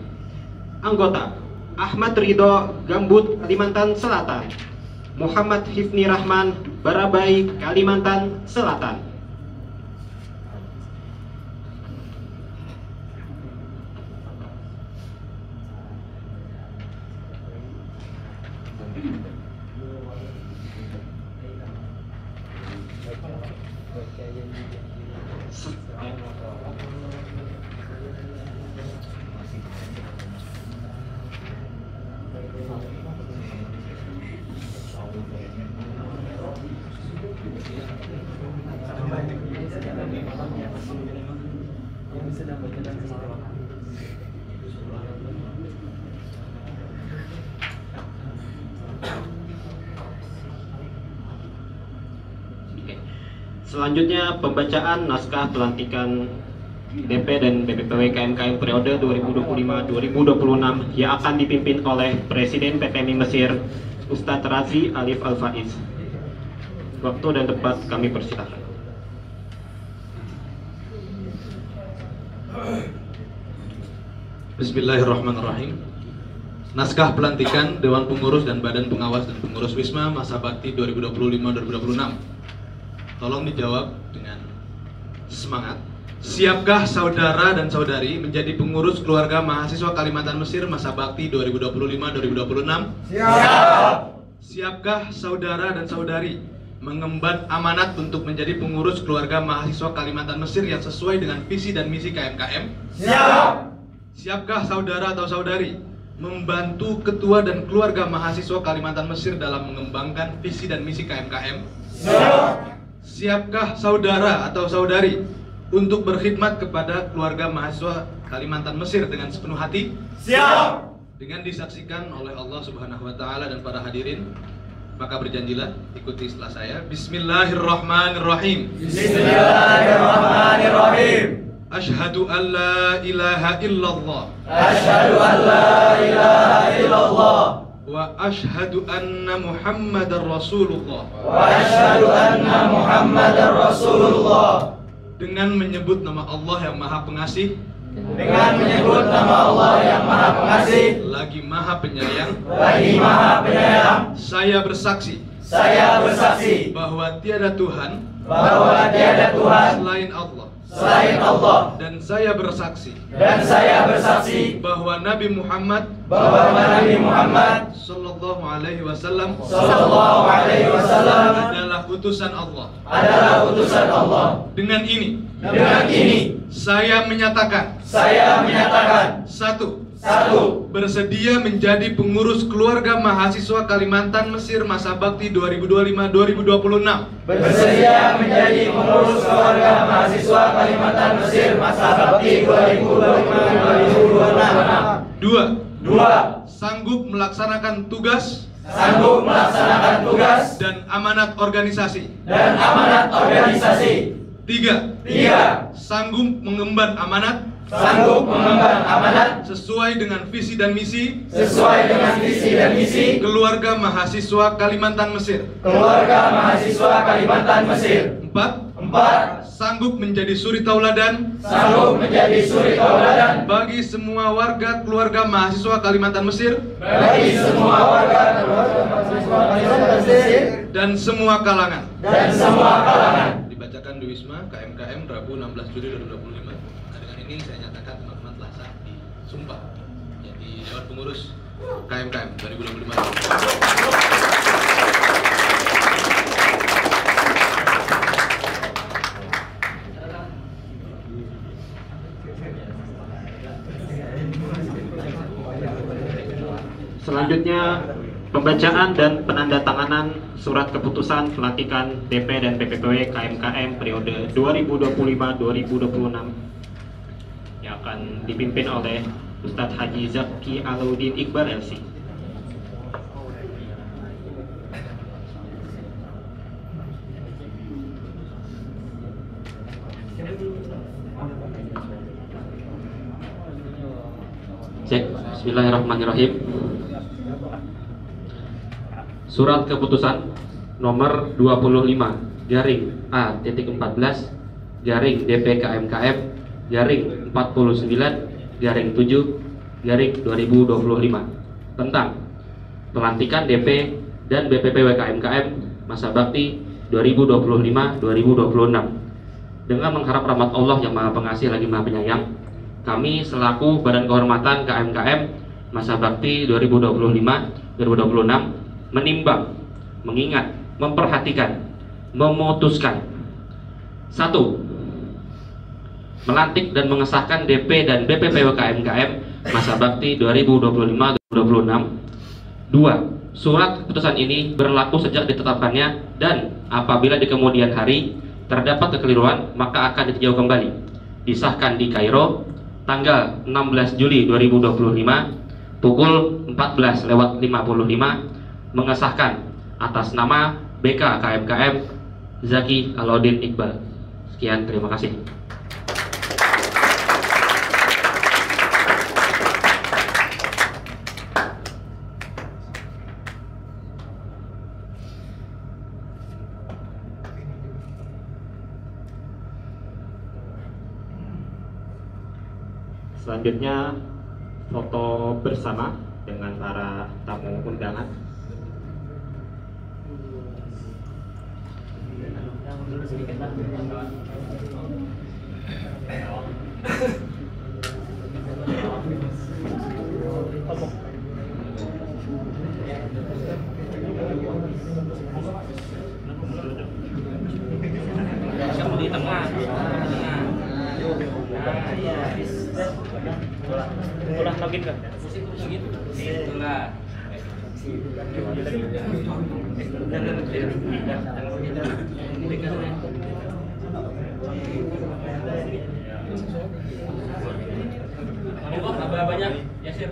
Speaker 2: Anggota Ahmad Ridho, Gambut, Kalimantan Selatan. Muhammad Hifni Rahman, Barabai, Kalimantan Selatan. Selanjutnya pembacaan naskah pelantikan DP dan BPPW KMKM periode 2025-2026 yang akan dipimpin oleh Presiden PPMI Mesir Ustadz Razi Alif Al-Faiz. Waktu dan tempat kami persilahkan.
Speaker 3: Bismillahirrahmanirrahim. Naskah pelantikan Dewan Pengurus dan Badan Pengawas dan Pengurus Wisma Masa Bakti 2025-2026. Tolong dijawab dengan semangat. Siapkah saudara dan saudari menjadi pengurus keluarga mahasiswa Kalimantan Mesir Masa Bakti 2025-2026?
Speaker 4: Siap.
Speaker 3: Siapkah saudara dan saudari mengemban amanat untuk menjadi pengurus keluarga mahasiswa Kalimantan Mesir yang sesuai dengan visi dan misi KMKM?
Speaker 4: Siap.
Speaker 3: Siapkah saudara atau saudari membantu ketua dan keluarga mahasiswa Kalimantan Mesir dalam mengembangkan visi dan misi KMKM?
Speaker 4: Siap.
Speaker 3: Siapkah saudara atau saudari untuk berkhidmat kepada keluarga mahasiswa Kalimantan Mesir dengan sepenuh hati?
Speaker 4: Siap.
Speaker 3: Dengan disaksikan oleh Allah Subhanahu wa taala dan para hadirin, maka berjanjilah ikuti setelah saya. Bismillahirrahmanirrahim.
Speaker 4: Bismillahirrahmanirrahim.
Speaker 3: Asyhadu an la ilaha illallah
Speaker 4: Asyhadu an la ilaha illallah
Speaker 3: wa asyhadu anna Muhammadar Rasulullah.
Speaker 4: wa asyhadu anna Muhammadar Rasulullah.
Speaker 3: Dengan menyebut nama Allah yang Maha Pengasih,
Speaker 4: Dengan menyebut nama Allah yang Maha Pengasih,
Speaker 3: lagi Maha Penyayang,
Speaker 4: lagi Maha Penyayang,
Speaker 3: saya bersaksi
Speaker 4: saya bersaksi
Speaker 3: bahwa tiada Tuhan
Speaker 4: bahwa tiada Tuhan
Speaker 3: selain Allah,
Speaker 4: selain Allah,
Speaker 3: dan saya bersaksi
Speaker 4: dan saya bersaksi
Speaker 3: bahwa Nabi Muhammad
Speaker 4: bahwa Nabi Muhammad
Speaker 3: Sallallahu Alaihi Wasallam
Speaker 4: Sallallahu Alaihi Wasallam
Speaker 3: adalah utusan Allah.
Speaker 4: adalah utusan Allah.
Speaker 3: Dengan ini
Speaker 4: saya
Speaker 3: menyatakan
Speaker 4: satu,
Speaker 3: bersedia menjadi pengurus keluarga mahasiswa Kalimantan Mesir Masa Bakti 2025-2026.
Speaker 4: bersedia menjadi pengurus keluarga mahasiswa Kalimantan Mesir Masa Bakti 2025-2026.
Speaker 3: Dua, sanggup melaksanakan tugas
Speaker 4: Sanggup melaksanakan tugas
Speaker 3: dan amanat organisasi.
Speaker 4: dan amanat organisasi.
Speaker 3: Tiga, sanggup mengemban amanat
Speaker 4: Sanggup mengemban amanat
Speaker 3: sesuai dengan visi dan misi
Speaker 4: sesuai dengan visi dan misi
Speaker 3: keluarga mahasiswa Kalimantan Mesir.
Speaker 4: keluarga mahasiswa Kalimantan Mesir.
Speaker 3: Empat, sanggup menjadi suri tauladan
Speaker 4: Sanggup menjadi suri tauladan
Speaker 3: bagi semua warga keluarga mahasiswa Kalimantan Mesir
Speaker 4: bagi semua warga keluarga mahasiswa Kalimantan Mesir
Speaker 3: dan semua kalangan.
Speaker 4: dan semua kalangan.
Speaker 3: Dibacakan di Wisma KMKM Rabu 16 Juli 2025. Nah, dengan ini saya nyatakan teman-teman telah sah disumpah jadi Dewan Pengurus KMKM 2025.
Speaker 2: Selanjutnya pembacaan dan penandatanganan surat keputusan pelantikan DP dan BPPW KMKM periode 2025-2026 yang akan dipimpin oleh Ustadz Haji Zaki Alauddin Iqbal LC.
Speaker 5: Cek. Bismillahirrahmanirrahim. Surat keputusan nomor 25 garing A.14 garing DPKMKM garing 49 garing 7 garing 2025 tentang pelantikan DP dan BPPW KMKM Masa Bakti 2025-2026. Dengan mengharap rahmat Allah yang Maha Pengasih lagi Maha Penyayang, kami selaku Badan Kehormatan KMKM Masa Bakti 2025-2026 menimbang, mengingat, memperhatikan, memutuskan. 1. Melantik dan mengesahkan DP dan BPPW KMKM Masa Bakti 2025-2026. 2. Surat keputusan ini berlaku sejak ditetapkannya dan apabila di kemudian hari terdapat kekeliruan maka akan ditinjau kembali. Disahkan di Kairo tanggal 16 Juli 2025 pukul 14.55 mengesahkan atas nama BK KMKM Zaki Alauddin Iqbal. Sekian, terima kasih.
Speaker 2: Selanjutnya foto bersama dengan para tamu undangan.
Speaker 1: Kamu di tengah. Udah login kan? Itulah. Kamu banyak ya sih.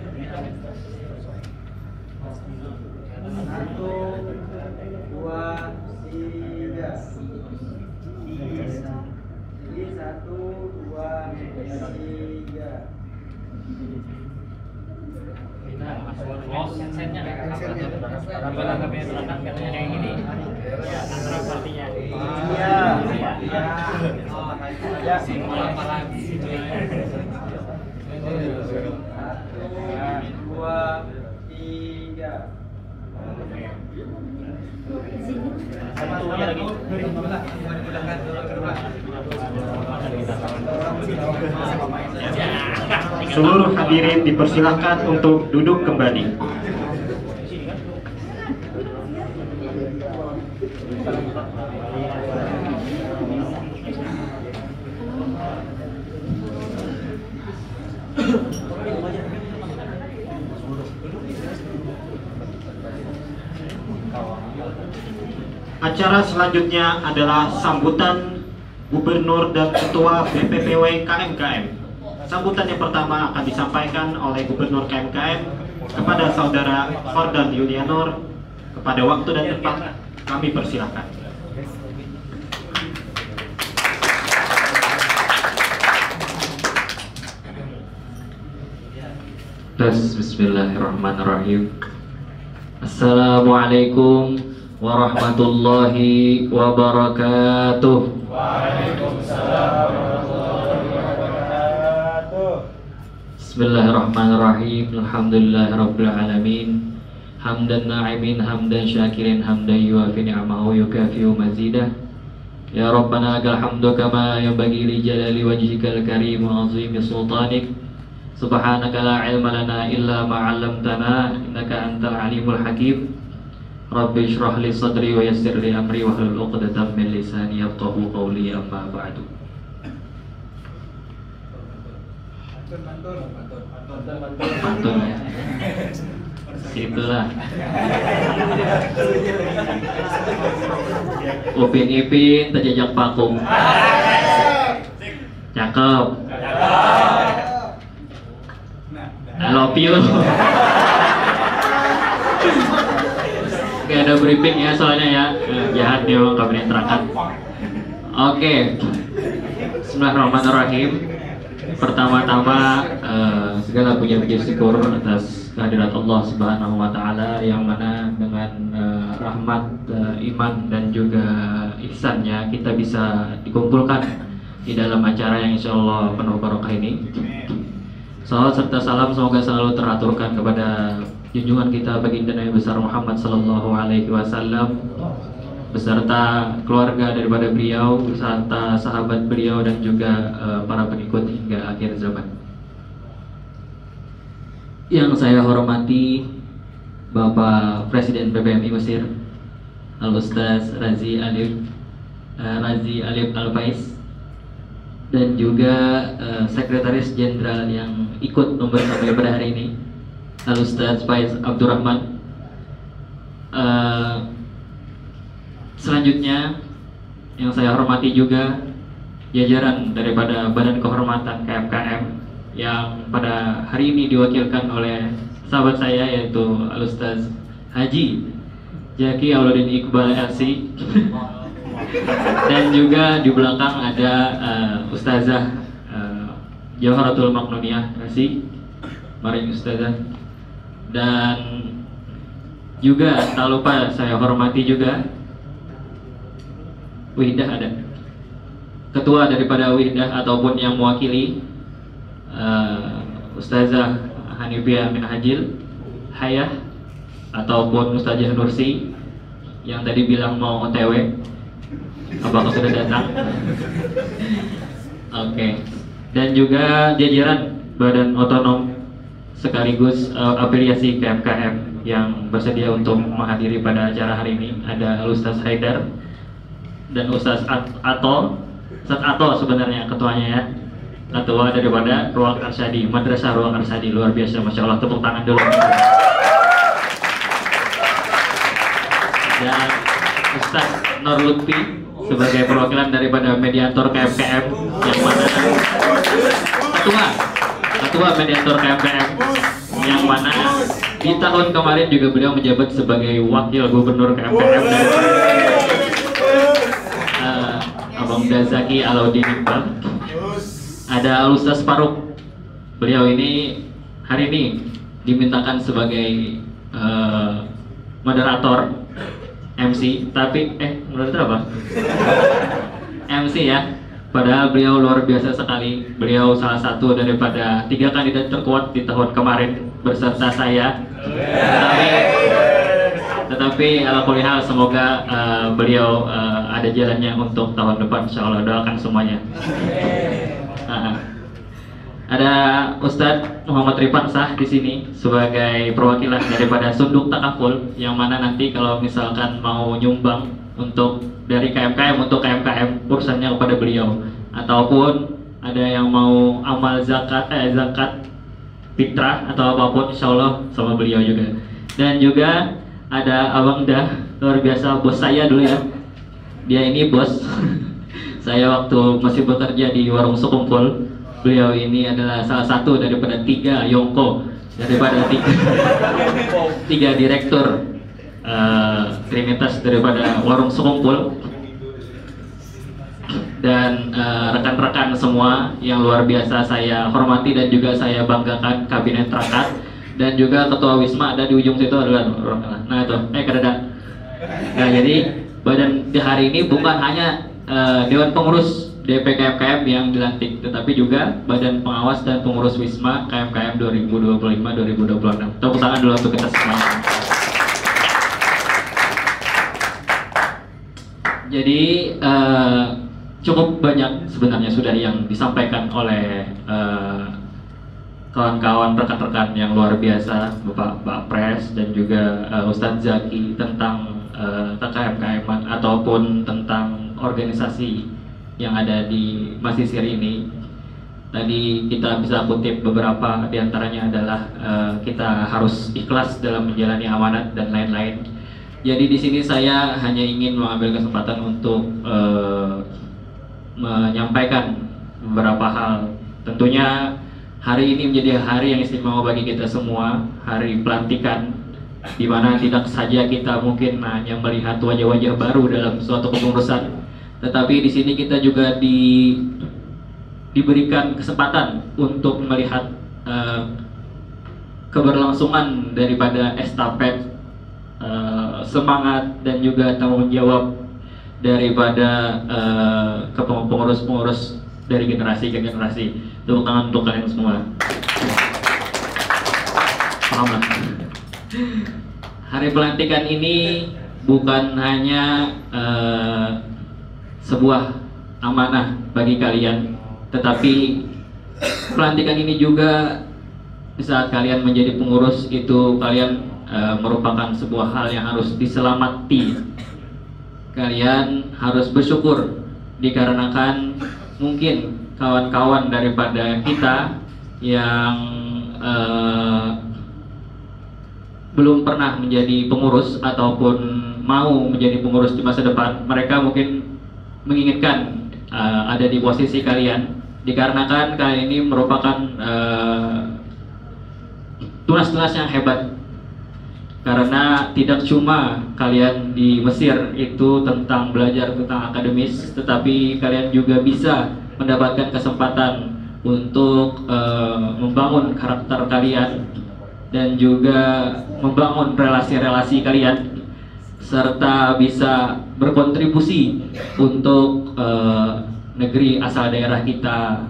Speaker 4: 1, 2, 3. Ini 1, 2, 3.
Speaker 1: Oh, sensetnya gimana kami berangkat katanya kayak gini ya antara partinya
Speaker 4: Iya.
Speaker 1: ya malam-malam
Speaker 4: 1, 2, 3.
Speaker 1: satunya lagi
Speaker 2: Seluruh hadirin dipersilahkan untuk duduk kembali. Acara selanjutnya adalah sambutan Gubernur dan Ketua BPPW KMKM. Sambutan yang pertama akan disampaikan oleh Gubernur KMKM kepada Saudara Fordan Yulianor. Kepada waktu dan tempat kami persilahkan.
Speaker 5: Bismillahirrahmanirrahim. Assalamualaikum warahmatullahi wabarakatuh.
Speaker 4: Waalaikumsalam warahmatullahi wabarakatuh.
Speaker 5: Bismillahirrahmanirrahim. Alhamdulillahirabbil alamin. Hamdan na'imin, hamdan syakirin, hamdan yuafi ni'amahu yukafi'u mazidah. Ya Rabbana lakal hamdu kama yanbaghi li jalali wajhikal karim wa 'azimi sultanik. Subhanaka la ilma lana illa ma 'allamtana innaka antal alimul hakim. Rabbi shrah li sadri wa yassir li amri wa hlul 'uqdatam min lisani yafqahu qawli amma ba'du. Pantun ya. Itulah. Upin Ipin terjajak pakum. Cakep. I love you. Oke, ada briefing ya soalnya ya. Jahat nih memang kami terangkan. Oke. Bismillahirrahmanirrahim. Pertama-tama segala puji syukur atas kehadirat Allah Subhanahu wa taala yang mana dengan rahmat, iman dan juga ihsannya kita bisa dikumpulkan di dalam acara yang insyaallah penuh barokah ini. Salawat serta salam semoga selalu teraturkan kepada junjungan kita baginda Nabi besar Muhammad sallallahu alaihi wasallam beserta keluarga daripada beliau, beserta sahabat beliau dan juga para pengikut hingga akhir zaman. Yang saya hormati Bapak Presiden PBMI Mesir Al-Ustaz Razi Alif Al-Faiz dan juga Sekretaris Jenderal yang ikut membersamai pada hari ini Al-Ustaz Faiz Abdurrahman. Selanjutnya yang saya hormati juga jajaran daripada Badan Kehormatan KMKM yang pada hari ini diwakilkan oleh sahabat saya yaitu Al-Ustaz Haji Jaki Auludin Iqbal LC dan juga di belakang ada Ustazah Jawharatul Maknuniyah LC. Mari Ustazah. Dan juga tak lupa saya hormati juga Wihdah, ada ketua daripada Wihdah ataupun yang mewakili Ustazah Hanifiyah Amin Hajil Hayah ataupun Ustazah Nursi yang tadi bilang mau OTW, apakah sudah datang? Oke. Dan juga jajaran Badan Otonom sekaligus afiliasi KMKM yang bersedia untuk menghadiri pada acara hari ini. Ada Ustaz Haidar dan Ustaz Ato. Ustaz Ato sebenarnya ketuanya ya, ketua daripada Ruang Arsyadi, Madrasah Ruang Arsyadi. Luar biasa, Masya Allah, tepuk tangan dulu. Dan Ustaz Nur Lutfi sebagai perwakilan daripada mediator KMKM yang mana ketua mediator KMKM yang mana di tahun kemarin juga beliau menjabat sebagai wakil gubernur KMKM dari Abang Dazaki Alaudin Iqbal. Ada Ustaz Faruk, beliau ini hari ini dimintakan sebagai moderator MC, tapi moderator apa? MC ya. Padahal beliau luar biasa sekali. Beliau salah satu daripada 3 kandidat terkuat di tahun kemarin beserta saya. Tetapi alhamdulillah semoga beliau ada jalannya untuk tahun depan, insya Allah. Doakan semuanya. Ada Ustadz Muhammad Rifansah di sini sebagai perwakilan daripada Sunduk Takaful, yang mana nanti kalau misalkan mau nyumbang untuk dari KMKM untuk KMKM urusannya kepada beliau, ataupun ada yang mau amal zakat fitrah atau apapun, insya Allah sama beliau juga. Dan juga ada Abang Dah, luar biasa, bos saya dulu ya. Dia ini bos saya waktu masih bekerja di warung Sekumpul. Beliau ini adalah salah satu daripada 3 Yongko, daripada 3 direktur Trinitas daripada warung Sekumpul. Dan rekan-rekan semua yang luar biasa saya hormati dan juga saya banggakan, Kabinet Rakat dan juga Ketua Wisma ada di ujung situ adalah nah itu kedada. Nah, jadi badan di hari ini bukan hanya Dewan Pengurus DP KMKM yang dilantik, tetapi juga Badan Pengawas dan Pengurus Wisma KMKM 2025-2026. Tepuk tangan dulu untuk kita semuanya. Jadi cukup banyak sebenarnya sudah yang disampaikan oleh kawan-kawan, rekan-rekan yang luar biasa, Bapak Pres dan juga Ustadz Zaki tentang KMKM ataupun tentang organisasi yang ada di Masisir ini. Tadi kita bisa kutip beberapa diantaranya adalah kita harus ikhlas dalam menjalani amanat dan lain-lain. Jadi di sini saya hanya ingin mengambil kesempatan untuk menyampaikan beberapa hal. Tentunya hari ini menjadi hari yang istimewa bagi kita semua, hari pelantikan, di mana tidak saja kita mungkin hanya melihat wajah-wajah baru dalam suatu kepengurusan, tetapi di sini kita juga diberikan kesempatan untuk melihat keberlangsungan daripada estafet semangat dan juga tanggung jawab daripada pengurus-pengurus dari generasi ke generasi. Tepuk tangan untuk kalian semua. Paham? Hari pelantikan ini bukan hanya sebuah amanah bagi kalian, tetapi pelantikan ini juga di saat kalian menjadi pengurus itu kalian merupakan sebuah hal yang harus diselamati. Kalian harus bersyukur dikarenakan mungkin kawan-kawan daripada kita yang belum pernah menjadi pengurus ataupun mau menjadi pengurus di masa depan, mereka mungkin menginginkan ada di posisi kalian, dikarenakan kalian ini merupakan tunas-tunas yang hebat. Karena tidak cuma kalian di Mesir itu tentang belajar tentang akademis, tetapi kalian juga bisa mendapatkan kesempatan untuk membangun karakter kalian dan juga membangun relasi-relasi kalian, serta bisa berkontribusi untuk negeri asal daerah kita,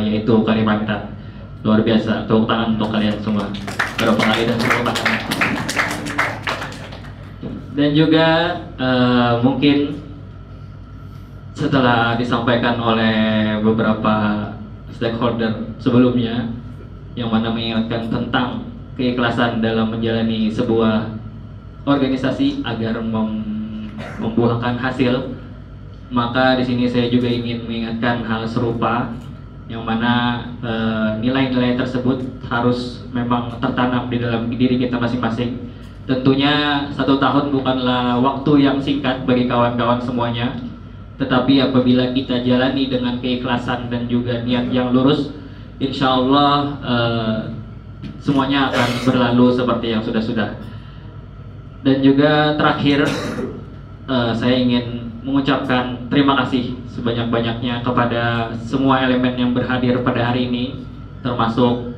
Speaker 5: yaitu Kalimantan. luar biasa. Tepuk tangan untuk kalian semua, berapa kali dan tepuk tangan. Dan juga mungkin setelah disampaikan oleh beberapa stakeholder sebelumnya yang mana mengingatkan tentang keikhlasan dalam menjalani sebuah organisasi agar membuahkan hasil, maka di sini saya juga ingin mengingatkan hal serupa, yang mana nilai-nilai tersebut harus memang tertanam di dalam diri kita masing-masing. Tentunya 1 tahun bukanlah waktu yang singkat bagi kawan-kawan semuanya, tetapi apabila kita jalani dengan keikhlasan dan juga niat yang lurus, insya Allah semuanya akan berlalu seperti yang sudah-sudah. Dan juga terakhir, saya ingin mengucapkan terima kasih sebanyak-banyaknya kepada semua elemen yang berhadir pada hari ini, termasuk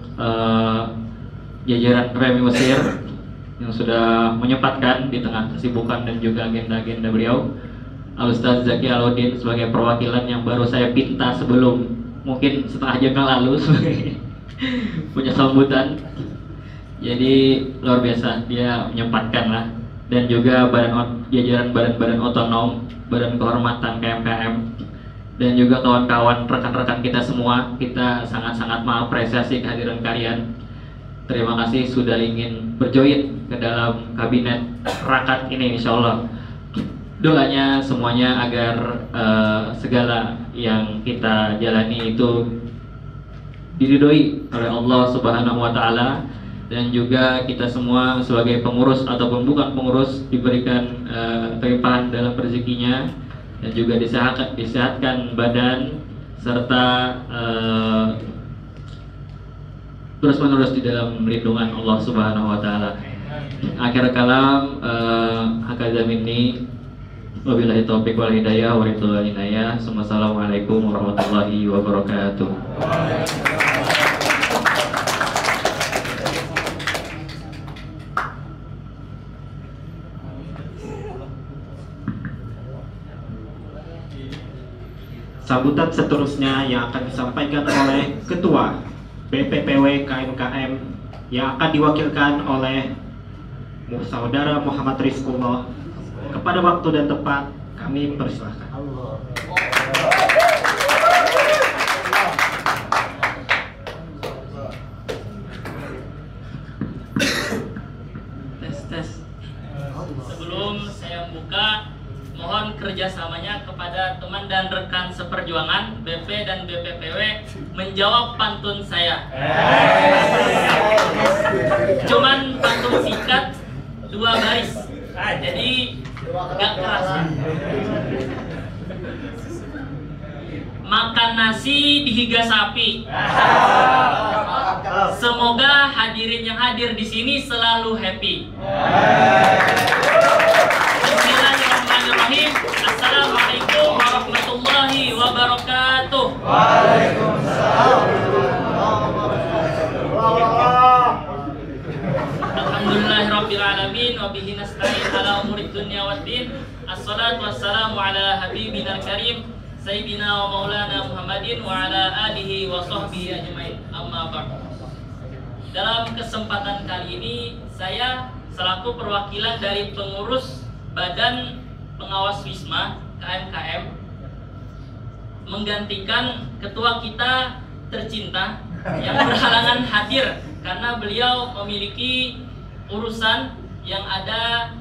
Speaker 5: jajaran PPMI Mesir yang sudah menyempatkan di tengah kesibukan dan juga agenda-agenda beliau. Al-Ustaz Zaki Alauddin sebagai perwakilan yang baru saya pinta sebelum mungkin setengah jam yang lalu sebagai punya sambutan. Jadi luar biasa dia menyempatkan lah. Dan juga jajaran badan-badan otonom, badan kehormatan KMKM, dan juga kawan-kawan rekan-rekan kita semua, kita sangat-sangat mengapresiasi kehadiran kalian. Terima kasih sudah ingin berjoin ke dalam kabinet rakat ini, insya Allah. Doanya semuanya agar segala yang kita jalani itu diridhoi oleh Allah Subhanahu wa Ta'ala, dan juga kita semua sebagai pengurus ataupun bukan pengurus diberikan kelimpahan dalam rezekinya, dan juga disehatkan badan, serta terus-menerus di dalam lindungan Allah Subhanahu wa Ta'ala. Akhir kalam, hakadha minni, wabillahi taufiq wal hidayah wa ridwal inayah. Assalamualaikum warahmatullahi wabarakatuh.
Speaker 2: Sambutan seterusnya yang akan disampaikan oleh Ketua BPPW KMKM yang akan diwakilkan oleh Saudara Muhammad Rizkullah. Kepada waktu dan tempat kami persilahkan.
Speaker 1: Tes. Sebelum saya membuka, mohon kerjasamanya kepada teman dan rekan seperjuangan BP dan BPPW menjawab pantun saya. Cuman pantun singkat 2 baris, jadi gak keras. Makan nasi dihiga sapi. Semoga hadirin yang hadir di sini selalu happy. Bismillahirrahmanirrahim. Assalamualaikum warahmatullahi wabarakatuh.
Speaker 4: Waalaikumsalam.
Speaker 1: Alhamdulillahirabbil alamin wa bihi nasta'in ala umurid dunya waddin. Assalatu wassalamu ala habibina karim sayyidina wa maulana Muhammadin wa ala alihi wa sahbihi ajmain. Amma ba'd. Dalam kesempatan kali ini saya selaku perwakilan dari pengurus Badan Pengawas Wisma KMKM menggantikan ketua kita tercinta yang berhalangan hadir karena beliau memiliki urusan yang ada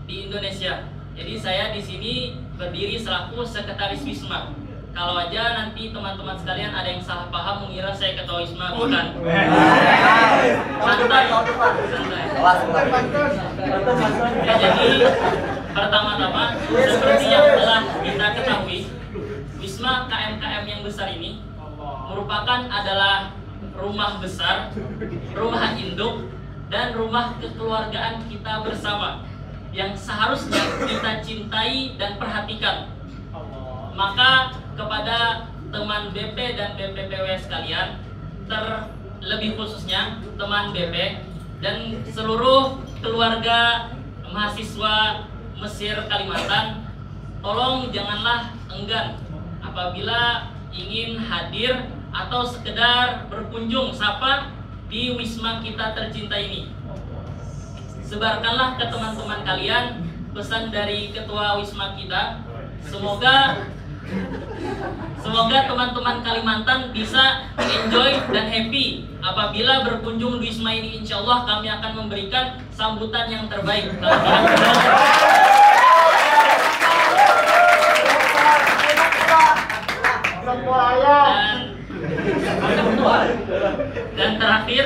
Speaker 1: di Indonesia. Jadi saya di sini berdiri selaku sekretaris Wisma. Kalau aja nanti teman-teman sekalian ada yang salah paham mengira saya ketua Wisma, bukan. Santai. Ya, jadi pertama-tama seperti yang telah kita ketahui, Wisma KMKM yang besar ini merupakan adalah rumah besar, rumah induk, dan rumah kekeluargaan kita bersama yang seharusnya kita cintai dan perhatikan. Maka kepada teman BP dan BPPW sekalian, terlebih khususnya teman BP dan seluruh keluarga mahasiswa Mesir Kalimantan, tolong janganlah enggan apabila ingin hadir atau sekedar berkunjung sapa di wisma kita tercinta ini. Sebarkanlah ke teman-teman kalian pesan dari ketua wisma kita. Semoga teman-teman Kalimantan bisa enjoy dan happy apabila berkunjung di wisma ini. Insya Allah kami akan memberikan sambutan yang terbaik. Dan terakhir,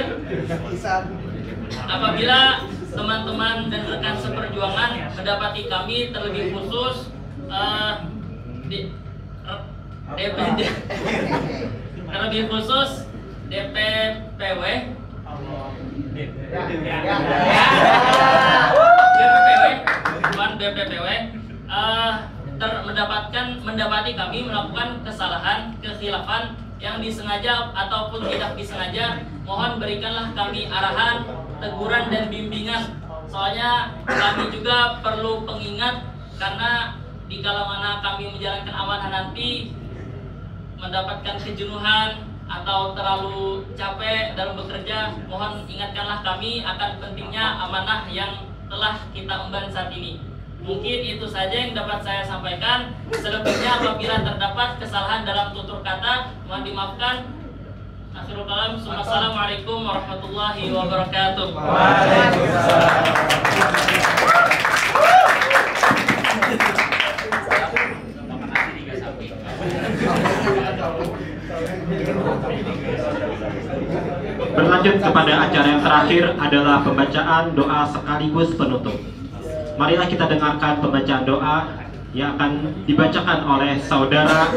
Speaker 1: apabila teman-teman dan rekan seperjuangan mendapati kami terlebih khusus terlebih khusus DPPW mendapati kami melakukan kesalahan, kekhilafan yang disengaja ataupun tidak disengaja, mohon berikanlah kami arahan, teguran dan bimbingan. Soalnya kami juga perlu pengingat, karena di kala mana kami menjalankan amanah nanti mendapatkan kejenuhan atau terlalu capek dalam bekerja, mohon ingatkanlah kami akan pentingnya amanah yang telah kita emban saat ini. Mungkin itu saja yang dapat saya sampaikan. Selebihnya apabila terdapat kesalahan dalam tutur kata, mohon dimaafkan. Akhirul kalam. Assalamualaikum warahmatullahi wabarakatuh.
Speaker 2: Berlanjut kepada acara yang terakhir adalah pembacaan doa sekaligus penutup. Marilah kita dengarkan pembacaan doa yang akan dibacakan oleh saudara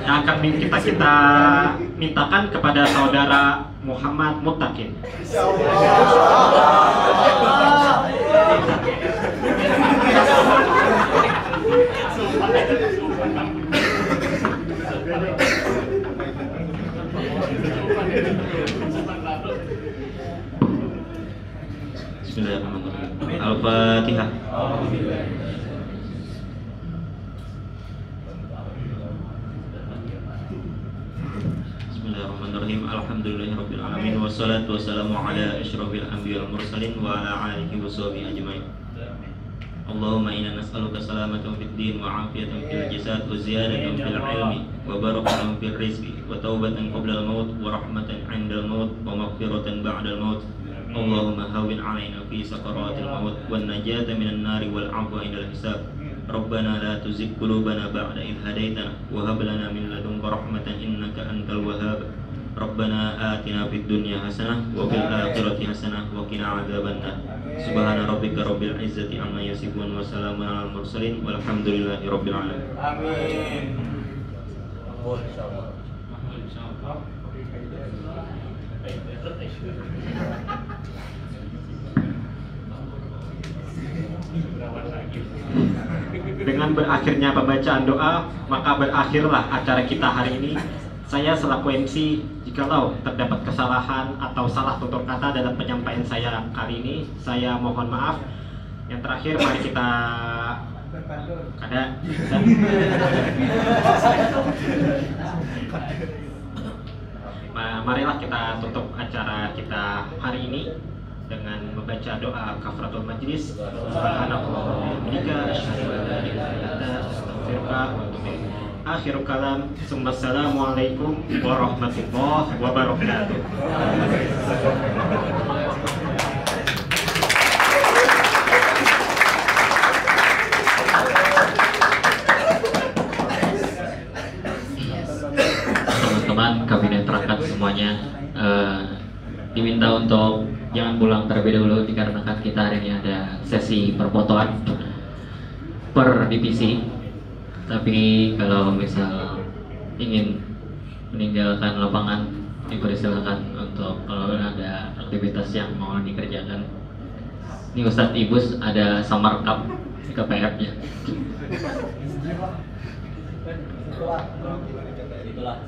Speaker 2: yang akan kita mintakan kepada saudara Muhammad Muttaqin.
Speaker 5: Bismillahirrahmanirrahim. Al-Fatihah. Bismillahirrahmanirrahim. Alhamdulillahirabbil alamin wassalatu wassalamu ala asyrofil anbiya'i wal mursalin wa ala alihi washabihi ajmain. Allahumma inna nas'aluka salamatan fid din wa afiyatan fil jasad wa ziyadatan fil ilmi wa barakatan fil rizqi wa taubatan qabla al maut wa rahmatan 'inda al maut wa maghfiratan ba'da al maut. Allahumma hawwin 'alaina fi sakaratil maut wan najata minan nari wal 'afwa 'indal hisab. Rabbana la tuzigh qulubana ba'da idh hadaitana wa hab lana min ladunka rahmatan innaka antal wahhab. Rabbana atina fid dunya hasanah wa fil akhirati hasanah wa qina adzabannar. Subhana rabbika rabbil izzati amma yasifun wa salamun alal mursalin walhamdulillahi rabbil alamin.
Speaker 4: Amin.
Speaker 2: Dengan berakhirnya pembacaan doa, maka berakhirlah acara kita hari ini. Saya selaku MC, jikalau terdapat kesalahan atau salah tutur kata dalam penyampaian saya kali ini, saya mohon maaf. Yang terakhir, mari kita marilah kita tutup acara kita hari ini dengan membaca doa kafaratul majlis. Subhanallah wa bihamdika asyhadu an la ilaha illa anta astaghfiruka wa atubu ilaik. Akhirul kalam. Assalamualaikum warahmatullahi wabarakatuh.
Speaker 5: Teman-teman kabinet rakat semuanya, diminta untuk jangan pulang terlebih dahulu dikarenakan kita hari ini ada sesi perfotoan per divisi. Tapi kalau misal ingin meninggalkan lapangan, dipersilakan untuk kalau ada aktivitas yang mau dikerjakan. Ini Ustadz Ibus ada summer cup KPF-nya. Itulah.